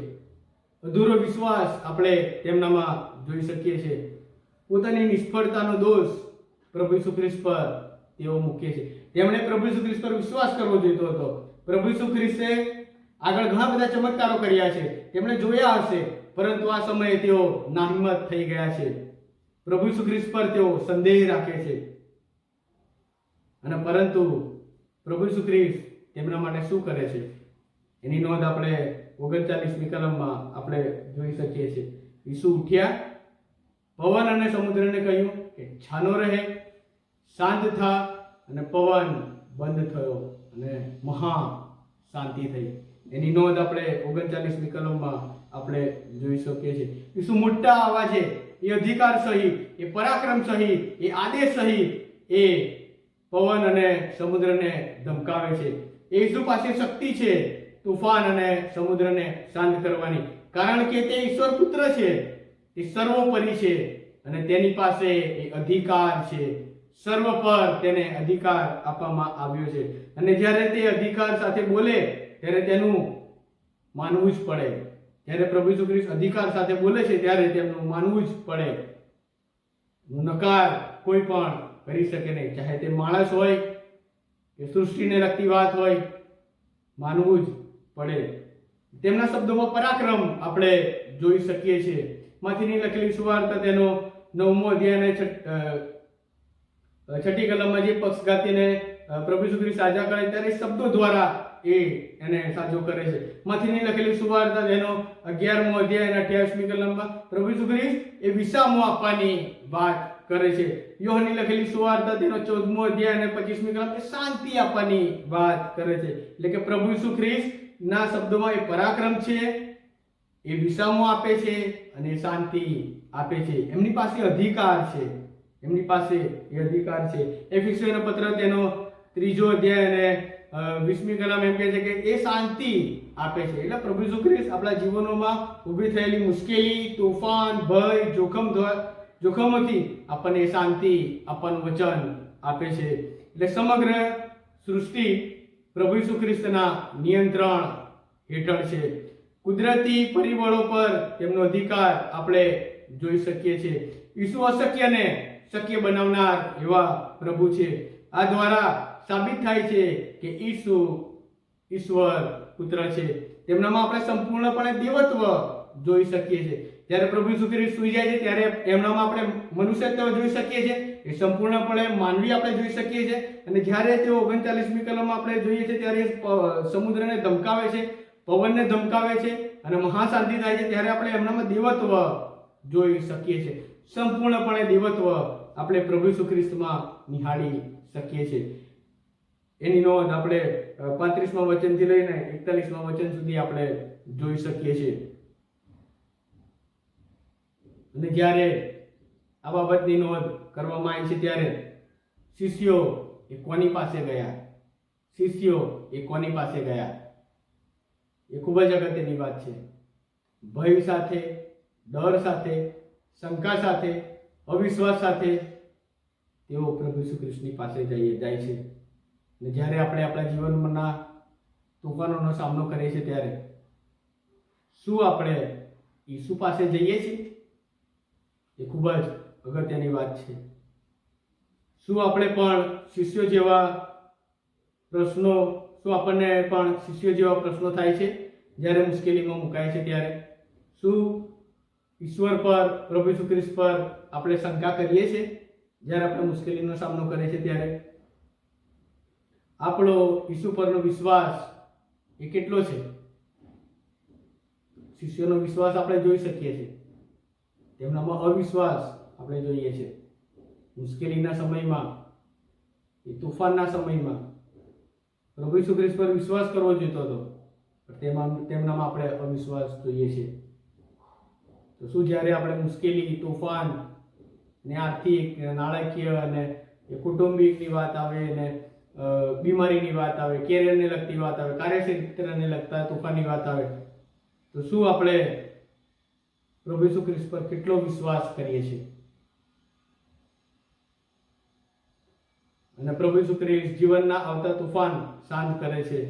અધૂરો વિશ્વાસ આપણે તેમનામાં જોઈ શકીએ છીએ. પોતાની નિષ્ફળતાનો દોષ પ્રભુ ઈસુ ખ્રિસ્ત પર તેઓ મૂકે છે. તેમણે પ્રભુ ઈસુ ખ્રિસ્ત પર વિશ્વાસ કરવો જોઈતો હતો. પ્રભુ ઈસુ ખ્રિસ્તે આગળ ઘણા બધા ચમત્કારો કર્યા છે, તેમણે જોયા હશે, પરંતુ આ સમયે તેઓ નાહિંમત થઈ ગયા છે. પ્રભુ ઈસુ ખ્રિસ્ત પર તેઓ સંદેહ રાખે છે. અને પરંતુ પ્રભુ ઈસુ ખ્રિસ્ત તેમના માટે શું કરે છે એની નોંધ આપણે 39મી કલમમાં આપણે જોઈ શકીએ છીએ. ઈસુ ઉઠ્યા, પવન અને સમુદ્રને કહ્યું કે છાનો રહે, શાંત થા, અને પવન બંધ થયો અને મહા શાંતિ થઈ. એની નોંધ આપણે 39મી કલમમાં આપણે જોઈ શકીએ છીએ. ઈસુ મોટા અવાજે, એ અધિકાર સહિત, એ પરાક્રમ સહિત, એ આદેશ સહિત એ પવન અને સમુદ્રને ધમકાવે છે. ઈસુ પાસે શક્તિ છે તોફાન અને સમુદ્રને શાંત કરવાની, કારણ કે તે ઈશ્વર પુત્ર છે, તે સર્વોપરી છે, અને તેની પાસે એ અધિકાર છે. સર્વ પર તેને અધિકાર આપવામાં આવ્યો છે, અને જ્યારે તે અધિકાર સાથે બોલે ત્યારે તેનું માનવું જ પડે. જ્યારે પ્રભુ ઈસુ ખ્રિસ્ત અધિકાર સાથે બોલે છે ત્યારે તેમનું માનવું જ પડે. નકાર કોઈ પણ કરી શકે નહીં, ચાહે તે માણસ હોય કે સૃષ્ટિને લગતી વાત હોય, માનવું જ પડે. તેમના શબ્દોમાં પરાક્રમ આપણે જોઈ શકીએ છીએ. માથીની લખેલી સુવાર્તા તેનો 9મો અધ્યાય અને 6ઠી કલમમાં જે પક્ષઘાતીને પ્રભુ ઈસુ ખ્રિસ્ત સાજા કરે ત્યારે શબ્દો દ્વારા એને સાજો કરે છે. માથીની લખેલી સુવાર્તા તેનો 11મો અધ્યાય અને 28મી કલમમાં પ્રભુ ઈસુ ખ્રિસ્ત એ વિસામો આપવાની વાત કરે છે. યોહાનની લખેલી સુવાર્તા તેનો 14મો અધ્યાય અને 25મી કલમ એ શાંતિ આપવાની વાત કરે છે. એટલે કે પ્રભુ ઈસુ ખ્રિસ્ત ના શબ્દોમાં એ પરાક્રમ છે, એ વિસામો આપે છે અને શાંતિ આપે છે. એમની પાસે અધિકાર છે, એમની પાસે એ અધિકાર છે. એફેસીઓનો પત્ર તેનો 3જો અધ્યાય અને 20મી કલમ એમ કહે છે કે એ શાંતિ આપે છે. એટલે પ્રભુ ઈસુ ખ્રિસ્ત આપણા જીવનોમાં ઊભી થયેલી મુશ્કેલી, તોફાન, ભય, જોખમોથી આપણને શાંતિ આપવાનું વચન આપે છે. એટલે સમગ્ર સૃષ્ટિ પ્રભુ ઈસુ ખ્રિસ્તના નિયંત્રણ હેઠળ છે. કુદરતી પરિબળો પર તેમનો અધિકાર આપણે જોઈ શકીએ છીએ. ઈસુ અશક્યને શક્ય બનાવનાર એવા પ્રભુ છે. આ દ્વારા સાબિત થાય છે કે ઈસુ ઈશ્વર પુત્ર છે. તેમનામાં આપણે સંપૂર્ણપણે દેવત્વ જોઈ શકીએ છીએ. જ્યારે પ્રભુ ઈસુ ખ્રિસ્ત સૂઈ જાય છે ત્યારે એમનામાં આપણે મનુષ્યત્વ જોઈ શકીએ છીએ, એ સંપૂર્ણપણે માનવી આપણે જોઈ શકીએ છીએ. અને જ્યારે તેઓ 39મી કલમમાં આપણે જોઈએ છીએ ત્યારે સમુદ્રને ધમકાવે છે, પવનને ધમકાવે છે અને મહાશાંતિ થાય છે, ત્યારે આપણે એમનામાં દેવત્વ જોઈ શકીએ છીએ. સંપૂર્ણપણે દેવત્વ આપણે પ્રભુ ઈસુ ખ્રિસ્તમાં નિહાળી શકીએ છીએ. એની નોંધ આપણે 35મા વચનથી લઈને 41મા વચન સુધી આપણે જોઈ શકીએ છીએ. અને જ્યારે આ બાબતની નોંધ કરવામાં આવી છે ત્યારે શિષ્યો એ કોની પાસે ગયા? શિષ્યો એ કોની પાસે ગયા? એ ખૂબ જ અગત્યની વાત છે. ભય સાથે, ડર સાથે, શંકા સાથે, અવિશ્વાસ સાથે તેઓ પ્રભુ ઈસુ ખ્રિસ્તની પાસે જાય છે. અને જ્યારે આપણે આપણા જીવનના તોફાનોનો સામનો કરીએ છીએ ત્યારે શું આપણે ઈસુ પાસે જઈએ છીએ? એ ખૂબ જ અગત્યની વાત છે. શું આપણે પણ શિષ્યો જેવા પ્રશ્નો શું આપણને પણ શિષ્યો જેવા પ્રશ્નો થાય છે જ્યારે મુશ્કેલીમાં મુકાય છે ત્યારે? શું ઈશ્વર પર, પ્રભુ ઈસુ ખ્રિસ્ત પર આપણે શંકા કરીએ છીએ જ્યારે આપણે મુશ્કેલીનો સામનો કરીએ છીએ ત્યારે? આપણો ઈસુ પરનો વિશ્વાસ એ કેટલો છે? શિષ્યોનો વિશ્વાસ આપણે જોઈ શકીએ છીએ, તેમનામાં અવિશ્વાસ આપણે જોઈએ છીએ. મુશ્કેલીના સમયમાં, એ તુફાનના સમયમાં પ્રભુ ઈસુ ખ્રિસ્ત પર વિશ્વાસ કરવો જોઈતો હતો, પણ તેમનામાં આપણે અવિશ્વાસ જોઈએ છીએ. તો શું જ્યારે આપણે મુશ્કેલી, તોફાન ને આર્થિક, નાણાકીય અને કુટુંબિકની વાત આવે ને બીમારીની વાત આવે, કેરિયરને લગતી વાત આવે, કાર્યક્ષેત્રને લગતા તોફાનની વાત આવે, તો શું આપણે પ્રભુ ઈસુ ખ્રિસ્ત પર કેટલો વિશ્વાસ કરીએ છીએ? અને પ્રભુ ઈસુ ખ્રિસ્ત જીવનના આવતા તોફાન શાંત કરે છે.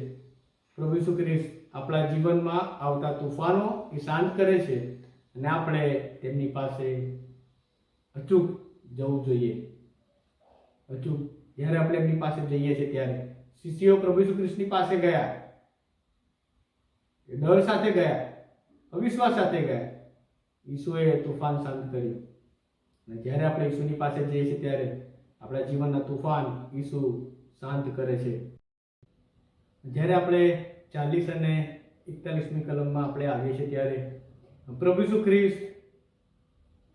પ્રભુ ઈસુ ખ્રિસ્ત આપણા જીવનમાં આવતા તોફાનો એ શાંત કરે છે અને આપણે તેમની પાસે અચૂક જવું જોઈએ. અચૂક જ્યારે આપણે એમની પાસે જઈએ છીએ ત્યારે શિષ્યો પ્રભુ ઈસુ ખ્રિસ્તની પાસે ગયા, એ ડર સાથે ગયા, અવિશ્વાસ સાથે ગયા. ઈસુએ તોફાન શાંત કર્યું. અને જ્યારે આપણે ઈસુની પાસે જઈએ છીએ ત્યારે આપણા જીવનના તોફાન ઈસુ શાંત કરે છે. જ્યારે આપણે 40 અને 41મી કલમમાં આપણે આવીએ છીએ ત્યારે પ્રભુ ઈસુ ખ્રિસ્ત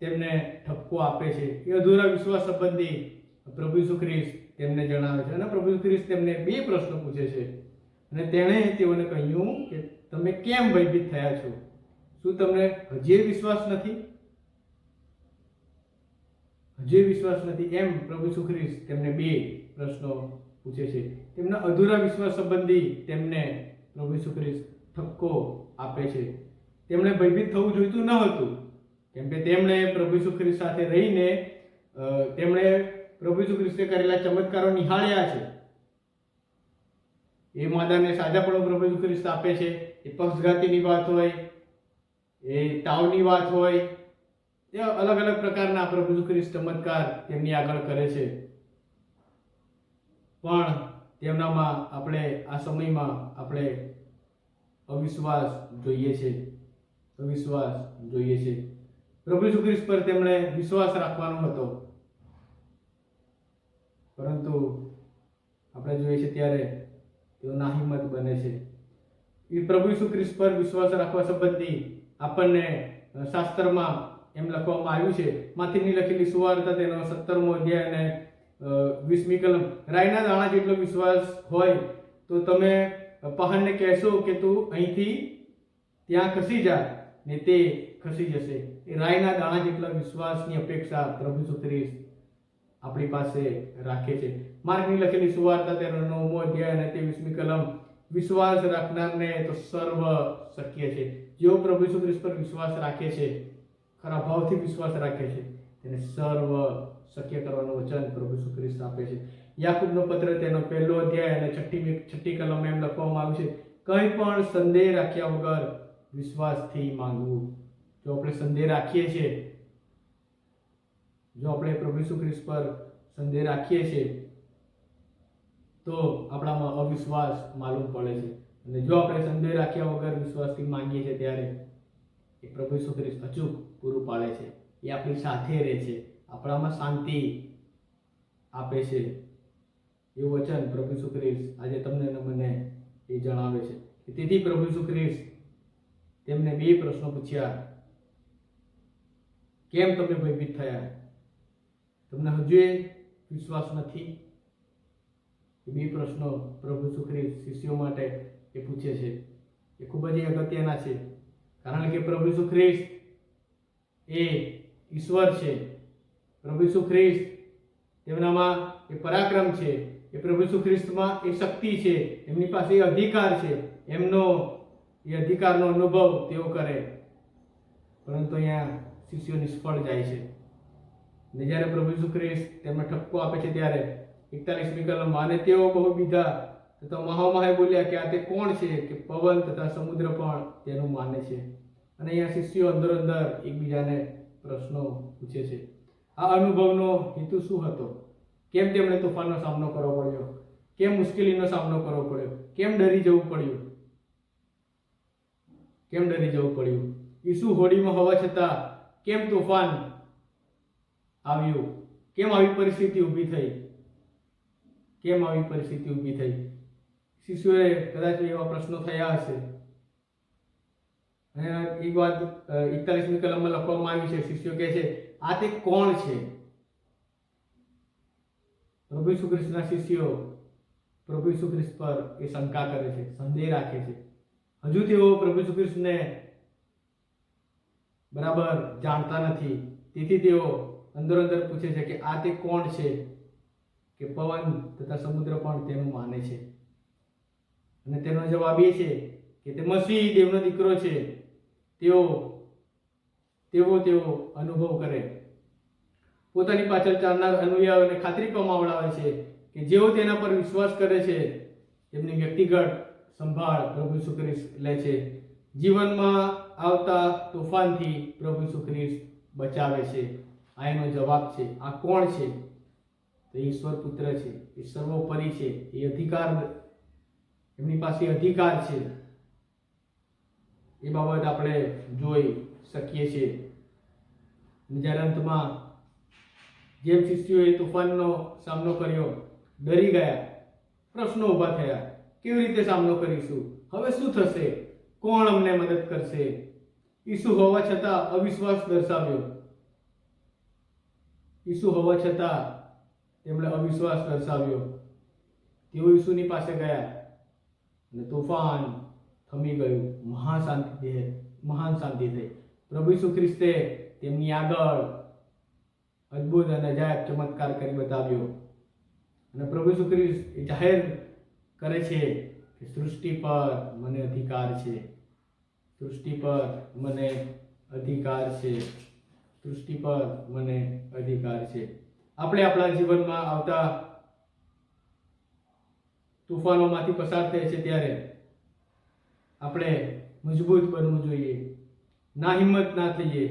તેમને ઠપકો આપે છે. એ અધૂરા વિશ્વાસ સંબંધી પ્રભુ ઈસુ ખ્રિસ્ત તેમને જણાવે છે. અને પ્રભુ ઈસુ ખ્રિસ્ત તેમને 2 પ્રશ્નો પૂછે છે અને તેણે તેઓને કહ્યું કે તમે કેમ ભયભીત થયા છો? શું તમને હજી વિશ્વાસ નથી? હજી વિશ્વાસ નથી? એમ પ્રભુ ઈસુ ખ્રિસ્ત તેમને 2 પ્રશ્નો પૂછે છે. તેમના અધૂરા વિશ્વાસ સંબંધી તેમને પ્રભુ ઈસુ ખ્રિસ્ત ઠપકો આપે છે. તેમણે ભયભીત થવું જોઈતું ન હતું, કેમ કે તેમણે પ્રભુ ઈસુ ખ્રિસ્ત સાથે રહીને તેમણે પ્રભુ ઈસુ ખ્રિસ્તે કરેલા ચમત્કારો નિહાળ્યા છે. એ માદાને સાજાપણું પ્રભુ ઈસુ ખ્રિસ્ત આપે છે. એ પક્ષઘાતીની વાત હોય, એ તાવની વાત હોય, એ અલગ અલગ પ્રકારના પ્રભુ ઈસુ ખ્રિસ્ત ચમત્કાર તેમની આગળ કરે છે. પણ તેમનામાં આપણે આ સમયમાં આપણે અવિશ્વાસ જોઈએ છે. અવિશ્વાસ જોઈએ છે. પ્રભુ ઈસુ ખ્રિસ્ત પર તેમણે વિશ્વાસ રાખવાનો હતો, પરંતુ આપણે જોઈએ છે ત્યારે તેઓ નાહિંમત બને છે. એ પ્રભુ ઈસુ ખ્રિસ્ત પર વિશ્વાસ રાખવા સંબંધી આપણને શાસ્ત્રમાં એમ લખવામાં આવ્યું છે. માથીની લખેલી સુવાર્તા તેનો 17મો અધ્યાય અને 20મી કલમ. રાઈના દાણા જેટલો વિશ્વાસ હોય તો તમે પહાડને કહેશો કે તું અહીંથી ત્યાં ખસી જા ને તે ખસી જશે. એ રાઈના દાણા જેટલા વિશ્વાસની અપેક્ષા પ્રભુ ઈસુ ખ્રિસ્ત આપણી પાસે રાખે છે. માર્કની લખેલી સુવાર્તા તેનો 9મો અધ્યાય અને 23મી કલમ. વિશ્વાસ રાખનારને તો સર્વ શક્ય છે. જેઓ પ્રભુ ઈસુ ખ્રિસ્ત પર વિશ્વાસ રાખે છે, ખરા ભાવથી વિશ્વાસ રાખે છે, તેને સર્વ શક્ય કરવાનું વચન પ્રભુ ઈસુ ખ્રિસ્ત આપે છે. યાકૂબનો પત્ર તેનો 1લો અધ્યાય અને 6મી કલમ એમ લખવામાં આવ્યું છે, કંઈ પણ સંદેહ રાખ્યા વગર વિશ્વાસથી માંગવું. જો આપણે સંદેહ રાખીએ છીએ, જો આપણે પ્રભુ ઈસુ ખ્રિસ્ત પર સંદેહ રાખીએ છીએ તો આપણામાં અવિશ્વાસ માલુમ પડે છે. અને જો આપણે સંદેહ રાખ્યા વગર વિશ્વાસથી માંગીએ છીએ ત્યારે એ પ્રભુ ઈસુ ખ્રિસ્ત અચૂક પૂરું પાડે છે. એ આપણી સાથે રહે છે, આપણામાં શાંતિ આપે છે. એવું વચન પ્રભુ ઈસુ ખ્રિસ્ત આજે તમને અને મને એ જણાવે છે. તેથી પ્રભુ ઈસુ ખ્રિસ્ત તેમને 2 પ્રશ્નો પૂછ્યા. કેમ તમે ભયભીત થયા? તમને હજુ વિશ્વાસ નથી? એ 2 પ્રશ્નો પ્રભુ ઈસુ ખ્રિસ્ત શિષ્યો માટે એ પૂછે છે. એ ખૂબ જ અગત્યના છે, કારણ કે પ્રભુ ઈસુ ખ્રિસ્ત એ ઈશ્વર છે. પ્રભુ ઈસુ ખ્રિસ્ત તેમનામાં એ પરાક્રમ છે. એ પ્રભુ ઈસુ ખ્રિસ્તમાં એ શક્તિ છે. એમની પાસે એ અધિકાર છે. એમનો એ અધિકારનો અનુભવ તેઓ કરે, પરંતુ અહીંયા શિષ્યો નિષ્ફળ જાય છે. અને જ્યારે પ્રભુ ઈસુ ખ્રિસ્ત તેમને ઠપકો આપે છે ત્યારે 41મી કલમમાં, અને તેઓ બહુ બીધા તથા મહામહાએ બોલ્યા કે આ તે કોણ છે કે પવન તથા સમુદ્ર પણ તેનું માને છે. અને અહીંયા શિષ્યો અંદર એકબીજાને પ્રશ્નો પૂછે છે. આ અનુભવનો હેતુ શું હતો? કેમ તેમણે તોફાનનો સામનો કરવો પડ્યો? કેમ મુશ્કેલીનો સામનો કરવો પડ્યો? કેમ ડરી જવું પડ્યું? ઈસુ હોડીમાં હોવા છતાં કેમ તોફાન આવ્યું? કેમ આવી પરિસ્થિતિ ઊભી થઈ? શિષ્યોએ કદાચ એવા પ્રશ્નો થયા હશે. અને એક વાત 41મી કલમમાં લખવામાં આવી છે. શિષ્યો કહે છે, આ તે કોણ છે? પ્રભુ ઈસુ ખ્રિસ્તના શિષ્યો પ્રભુ ઈસુ ખ્રિસ્ત પર એ શંકા કરે છે, સંદેહ રાખે છે. હજુ તેઓ પ્રભુ ઈસુ ખ્રિસ્તને બરાબર જાણતા નથી. તેથી તેઓ અંદર પૂછે છે કે આ તે કોણ છે કે પવન તથા સમુદ્ર પણ તેનું માને છે? અને તેનો જવાબ એ છે કે તે મસીહ, દેવનો દીકરો છે. તેઓ અનુભવ કરે. પોતાની પાછળ ચાલનાર અનુયાયીઓને ખાતરી પમાવડાવે છે કે જેઓ તેના પર વિશ્વાસ કરે છે તેમની વ્યક્તિગત સંભાળ પ્રભુ ઈસુ ખ્રિસ્ત લે છે. જીવનમાં આવતા તોફાનથી પ્રભુ ઈસુ ખ્રિસ્ત બચાવે છે. આ એનો જવાબ છે. આ કોણ છે? તે ઈશ્વર પુત્ર છે. એ સર્વોપરી છે. એ અધિકાર, એમની પાસે અધિકાર છે. એ બાબત આપણે જોઈ શકીએ છીએ. જ્યારે અંતમાં જેમ શિષ્યોએ તોફાનનો સામનો કર્યો, ડરી ગયા, પ્રશ્નો ઊભા થયા, કેવી રીતે સામનો કરીશું? હવે શું થશે? કોણ અમને મદદ કરશે? ઈસુ હોવા છતાં અવિશ્વાસ દર્શાવ્યો. તેઓ ઈસુની પાસે ગયા અને તોફાન થમી ગયું. મહાન શાંતિ થઈ. પ્રભુ ઈસુ ખ્રિસ્તે તેમની આગળ અદ્ભુત અને અજાયબ ચમત્કાર કરી બતાવ્યો. અને પ્રભુ ઈસુ ખ્રિસ્ત એ જાહેર કરે છે કે સૃષ્ટિ પર મને અધિકાર છે. આપણે આપણા જીવનમાં આવતા તોફાનોમાંથી પસાર થઈએ છીએ ત્યારે આપણે મજબૂત બનવું જોઈએ. હિંમત ના થઈએ,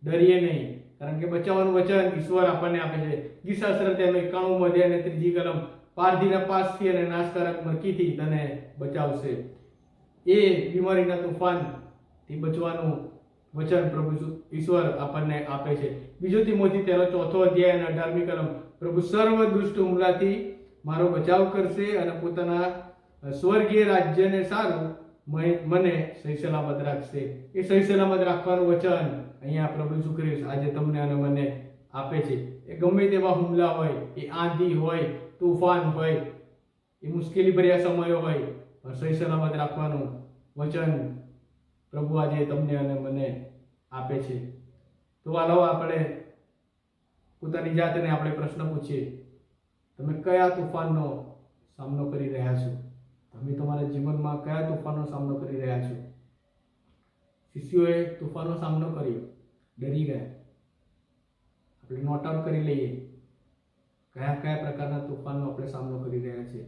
ડરીએ નહીં, કારણ કે બચાવવાનું વચન ઈશ્વર આપણને આપે છે. ગીતશાસ્ત્ર 91 અધ્યાય અને 3જી કલમ, પારધીના પાસથી અને નાશકારક મરકીથી તને બચાવશે. એ બીમારીના તોફાનથી બચવાનું વચન પ્રભુ ઈશ્વર આપણને આપે છે. 2 તિમોથી 4 અધ્યાય અને 18મી કલમ, પ્રભુ સર્વ દુષ્ટ હુમલાથી મારો બચાવ કરશે અને પોતાના સ્વર્ગીય રાજ્યને સારું મને સહી સલામત રાખશે. એ સહી સલામત રાખવાનું વચન અહીંયા પ્રભુ ઈસુ ખ્રિસ્ત આજે તમને અને મને આપે છે. એ ગમે તેવા હુમલા હોય, એ આંધી હોય, તોફાન હોય, એ મુશ્કેલી ભર્યા સમયો હોય, પણ સહી સલામત રાખવાનું વચન પ્રભુ આજે તમને અને મને આપે છે. તો આલો આપણે પોતાની જાતને આપણે પ્રશ્ન પૂછીએ, તમે કયા તોફાનનો સામનો કરી રહ્યા છો? તમે તમારા જીવનમાં કયા તોફાનનો સામનો કરી રહ્યા છો? શિષ્યોએ તોફાનનો સામનો કર્યો, ડરી ગયા. આપણે નોટ આઉટ કરી લઈએ કયા પ્રકારના તોફાનનો આપણે સામનો કરી રહ્યા છીએ.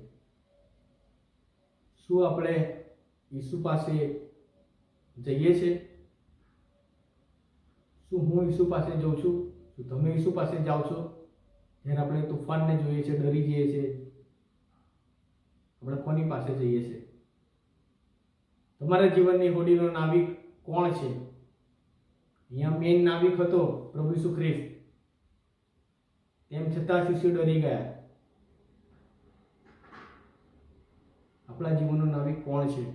શું આપણે ઈસુ પાસે જઈએ છીએ? શું હું ઈસુ પાસે જાઉં છું? શું તમે ઈસુ પાસે જાઓ છો? જ્યારે આપણે તોફાનને જોઈએ છે, ડરી જઈએ છીએ, આપણે કોની પાસે જઈએ છીએ? તમારા જીવનની હોડીનો નાવિક કોણ છે? અહીંયા મેઇન નાવિક હતો પ્રભુ ઈસુ ખ્રિસ્ત. તેમ છતાં શિષ્યો ડરી ગયા. આપણા જીવનનો નાવિક કોણ છે?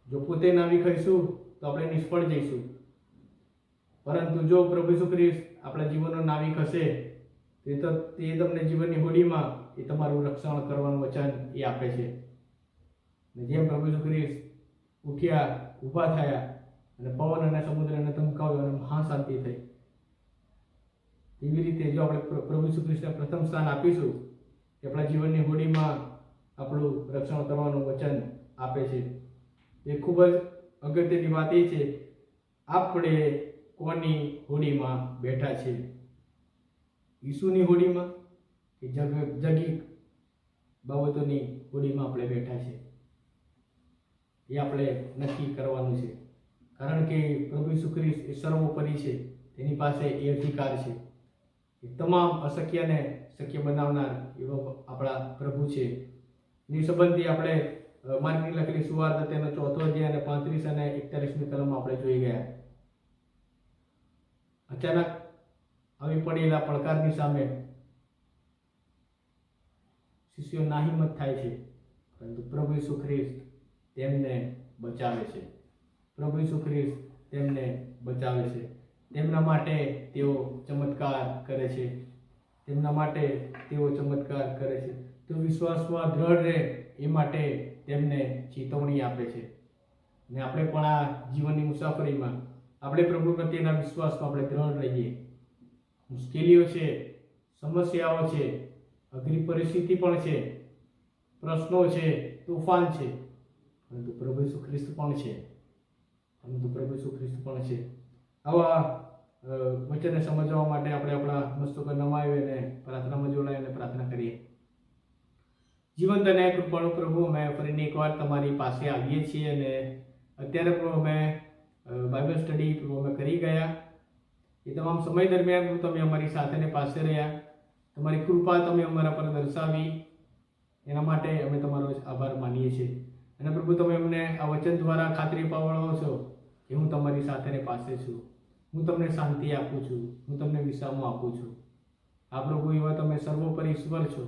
જો પોતે નાવિક હઈશું તો આપણે નિષ્ફળ જઈશું. પરંતુ જો પ્રભુ ઈસુ ખ્રિસ્ત આપણા જીવનનો નાવિક હશે તે તમને જીવનની હોડીમાં એ તમારું રક્ષણ કરવાનું વચન એ આપે છે. અને જેમ પ્રભુ ઈસુ ખ્રિસ્ત ઉઠ્યા, ઊભા થયા અને પવન અને સમુદ્રને ધમકાવ્યો અને મહાશાંતિ થઈ, એવી રીતે જો આપણે પ્રભુ ઈસુ ખ્રિસ્તને પ્રથમ સ્થાન આપીશું કે આપણા જીવનની હોડીમાં આપણું રક્ષણ કરવાનું વચન આપે છે. એ ખૂબ જ અગત્યની વાત એ છે, આપણે કોની હોડીમાં બેઠા છે? ઈસુની હોડીમાં કે જગી બાબતોની હોડીમાં આપણે બેઠા છે? એ આપણે નક્કી કરવાનું છે. કારણ કે પ્રભુ ઈસુ ખ્રિસ્ત એ સર્વોપરી છે. તેની પાસે એ અધિકાર છે. એ તમામ અશક્યને શક્ય બનાવનાર એવા આપણા પ્રભુ છે. એ સંબંધી આપણે માર્કની લખેલી સુવાર્તા તેનો 4 અધ્યાય અને 35 અને 41મી કલમમાં આપણે જોઈ ગયા. અચાનક આવી પડેલા પડકારની સામે શિષ્યો નાહિંમત થાય છે, પરંતુ પ્રભુ ઈસુ ખ્રિસ્ત તેમને બચાવે છે. પ્રભુ ઈસુ ખ્રિસ્ત તેમને બચાવે છે. તેમના માટે તેઓ ચમત્કાર કરે છે. તેમના માટે તેઓ ચમત્કાર કરે છે. તો વિશ્વાસમાં દ્રઢ રહે એ માટે તેમને ચેતવણી આપે છે. અને આપણે પણ આ જીવનની મુસાફરીમાં આપણે પ્રભુ પ્રત્યેના વિશ્વાસમાં આપણે દ્રઢ રહીએ. મુશ્કેલીઓ છે, સમસ્યાઓ છે, અઘરી પરિસ્થિતિ પણ છે, પ્રશ્નો છે, તોફાન છે, પરંતુ પ્રભુ ઈસુ ખ્રિસ્ત પણ છે. આવા વચનને સમજવા માટે આપણે આપણા મસ્તકો નમાવી અને પ્રાર્થનામાં જોડાઈને પ્રાર્થના કરીએ. જીવંત અને કૃપાળુ પ્રભુ, અમે ફરીને એકવાર તમારી પાસે આવીએ છીએ અને અત્યારે પ્રભુ અમે બાઇબલ સ્ટડી પ્રભુ અમે કરી ગયા. એ તમામ સમય દરમિયાન પ્રભુ તમે અમારી સાથે ને પાસે રહ્યા. તમારી કૃપા તમે અમારા પર દર્શાવી, એના માટે અમે તમારો આભાર માનીએ છીએ. અને પ્રભુ તમે અમને આ વચન દ્વારા ખાતરી અપાવડાવો છો કે હું તમારી સાથે ને પાસે છું, હું તમને શાંતિ આપું છું, હું તમને વિશ્રામો આપું છું. આ પ્રભુ એવા તમે સર્વોપરી ઈશ્વર છો,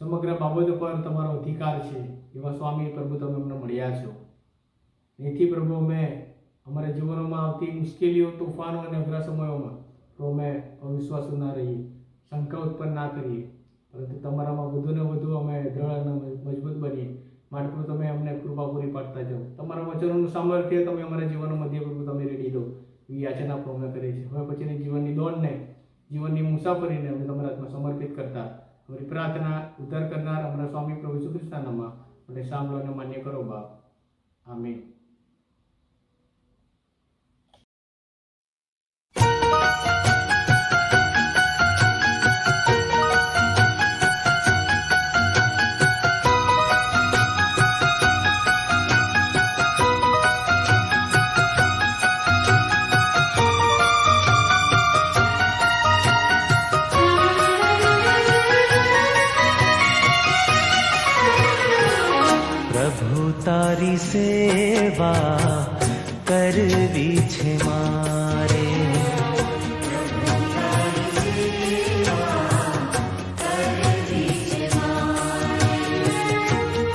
સમગ્ર બાબતો પર તમારો અધિકાર છે એવા સ્વામી પ્રભુ તમે અમને મળ્યા છો. એથી પ્રભુ અમે અમારા જીવનોમાં આવતી મુશ્કેલીઓ, તોફાનો અને અઘરા સમયોમાં પ્રભુ અમે અવિશ્વાસુ ના રહીએ, શંકા ઉત્પન્ન ના કરીએ, પરંતુ તમારામાં વધુ ને વધુ અમે દ્રઢ અને મજબૂત બનીએ. માટે પ્રભુ તમે અમને કૃપા પૂરી પાડતા જાઓ. તમારા વચનોનું સામર્થ્ય તમે અમારા જીવન મધ્ય પ્રભુ તમે રેડી દો એવી યાચના પ્રભુ અમે કરીએ છીએ. હવે પછીની જીવનની દોડને, જીવનની મુસાફરીને અમે તમારા હાથમાં સમર્પિત કરતા અમારી પ્રાર્થના ઉદ્ધાર કરનાર અમારા સ્વામી પ્રભુ ઈસુ ખ્રિસ્તના નામમાં મને સાંભળો અને માન્ય કરો બાપ. આમીન. તારી સેવા કરવી છે મારે,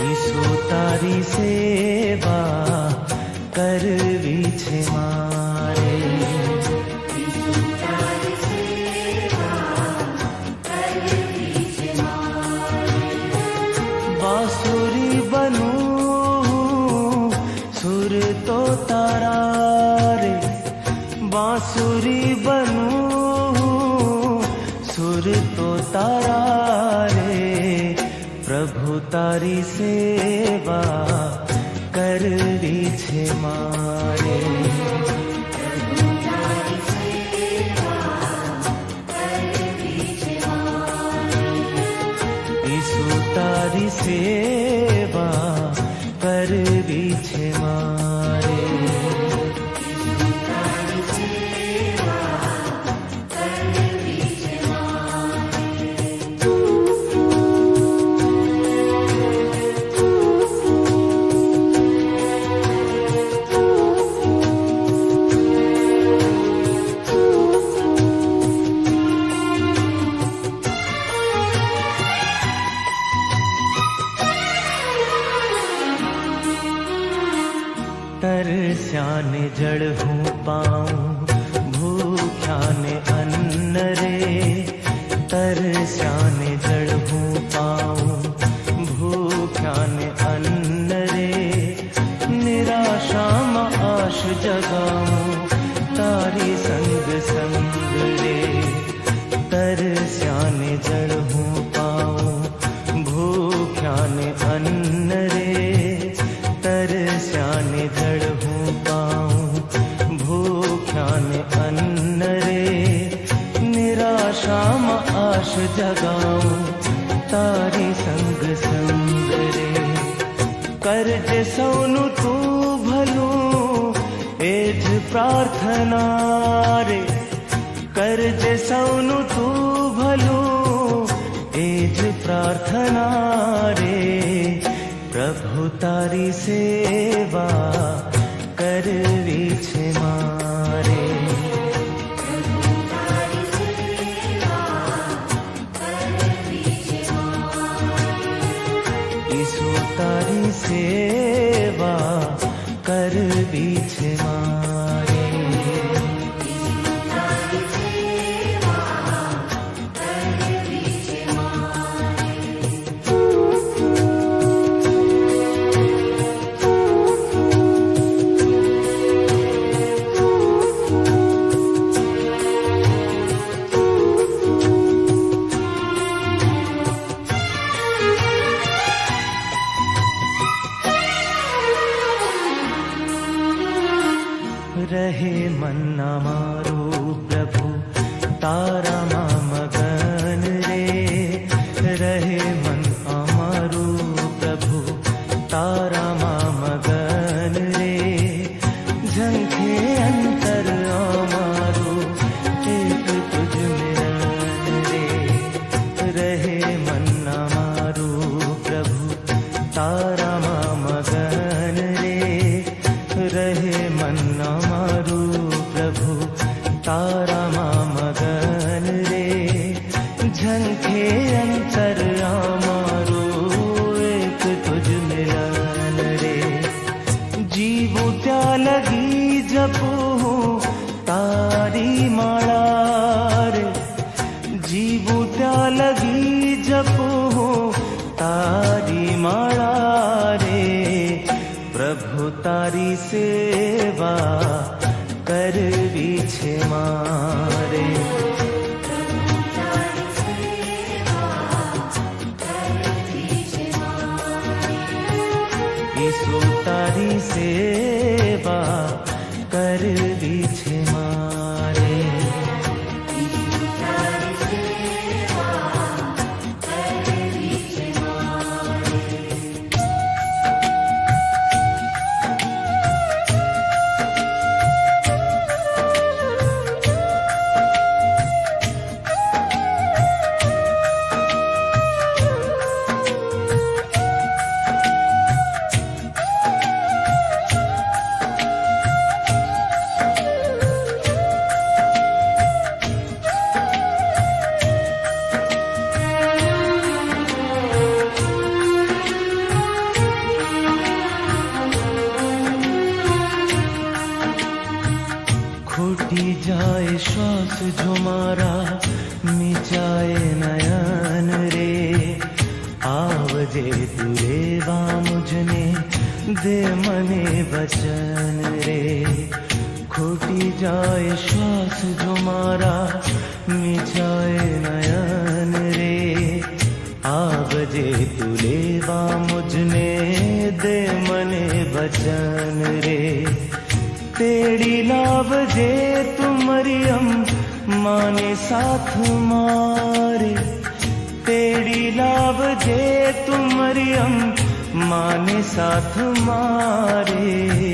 ઈસુ તારી સેવા કરવી છે મારે, બાંસુરી બનું सुर तो तारा रे, बांसुरी बनूं सुर तो तारा रे, प्रभु तारी सेवा करवी છે મારે, ઈસુ તારી સેવા કરવી છે મારે, माने अन्न रे निराशाમાં आश जगाऊं तारी संग संग रे करजे सौनु तू भલું એ જ પ્રાર્થના રે કરજે સૌનું તું ભલું એ જ પ્રાર્થના રે પ્રભુ તારી સેવા કરવી છે મારે ઈસુ તારી સેવા કરવી છે મારે રહે મનના મારું પ્રભુ તારામાં મગન રે રહે મન અમારું પ્રભુ તારામાં મગન રે ઝંખે અંતર અમારું એક તુજ મિલન રે રહે મનના મારું પ્રભુ તારામાં મગન રે રહે મનના મારું પ્રભુ તારામાં મગન રે ઝંખે અંતર અમારું એક તુજ મિલન રે જીવું ત્યાં લગી જપું તારી માળા રે જીવું ત્યાં લગી જપું તારી માળા રે પ્રભુ તારી સેવા કરવી છે મારે ઈસુ તારી સેવા કરવી છે મારે ખૂટી જાય શ્વાસ જો મારા મીચાય નયન રે આવજે તું રેવા મુજને દે મને વચન રે ખૂટી જાય શ્વાસ જો મારા મીચાય નયન રે આવજે તું લેવા મુજને દે મને વચન રે तेड़ी लावजे तू मरियम माने साथ मारे तेड़ी लावजे तू मरियम माने साथ मारे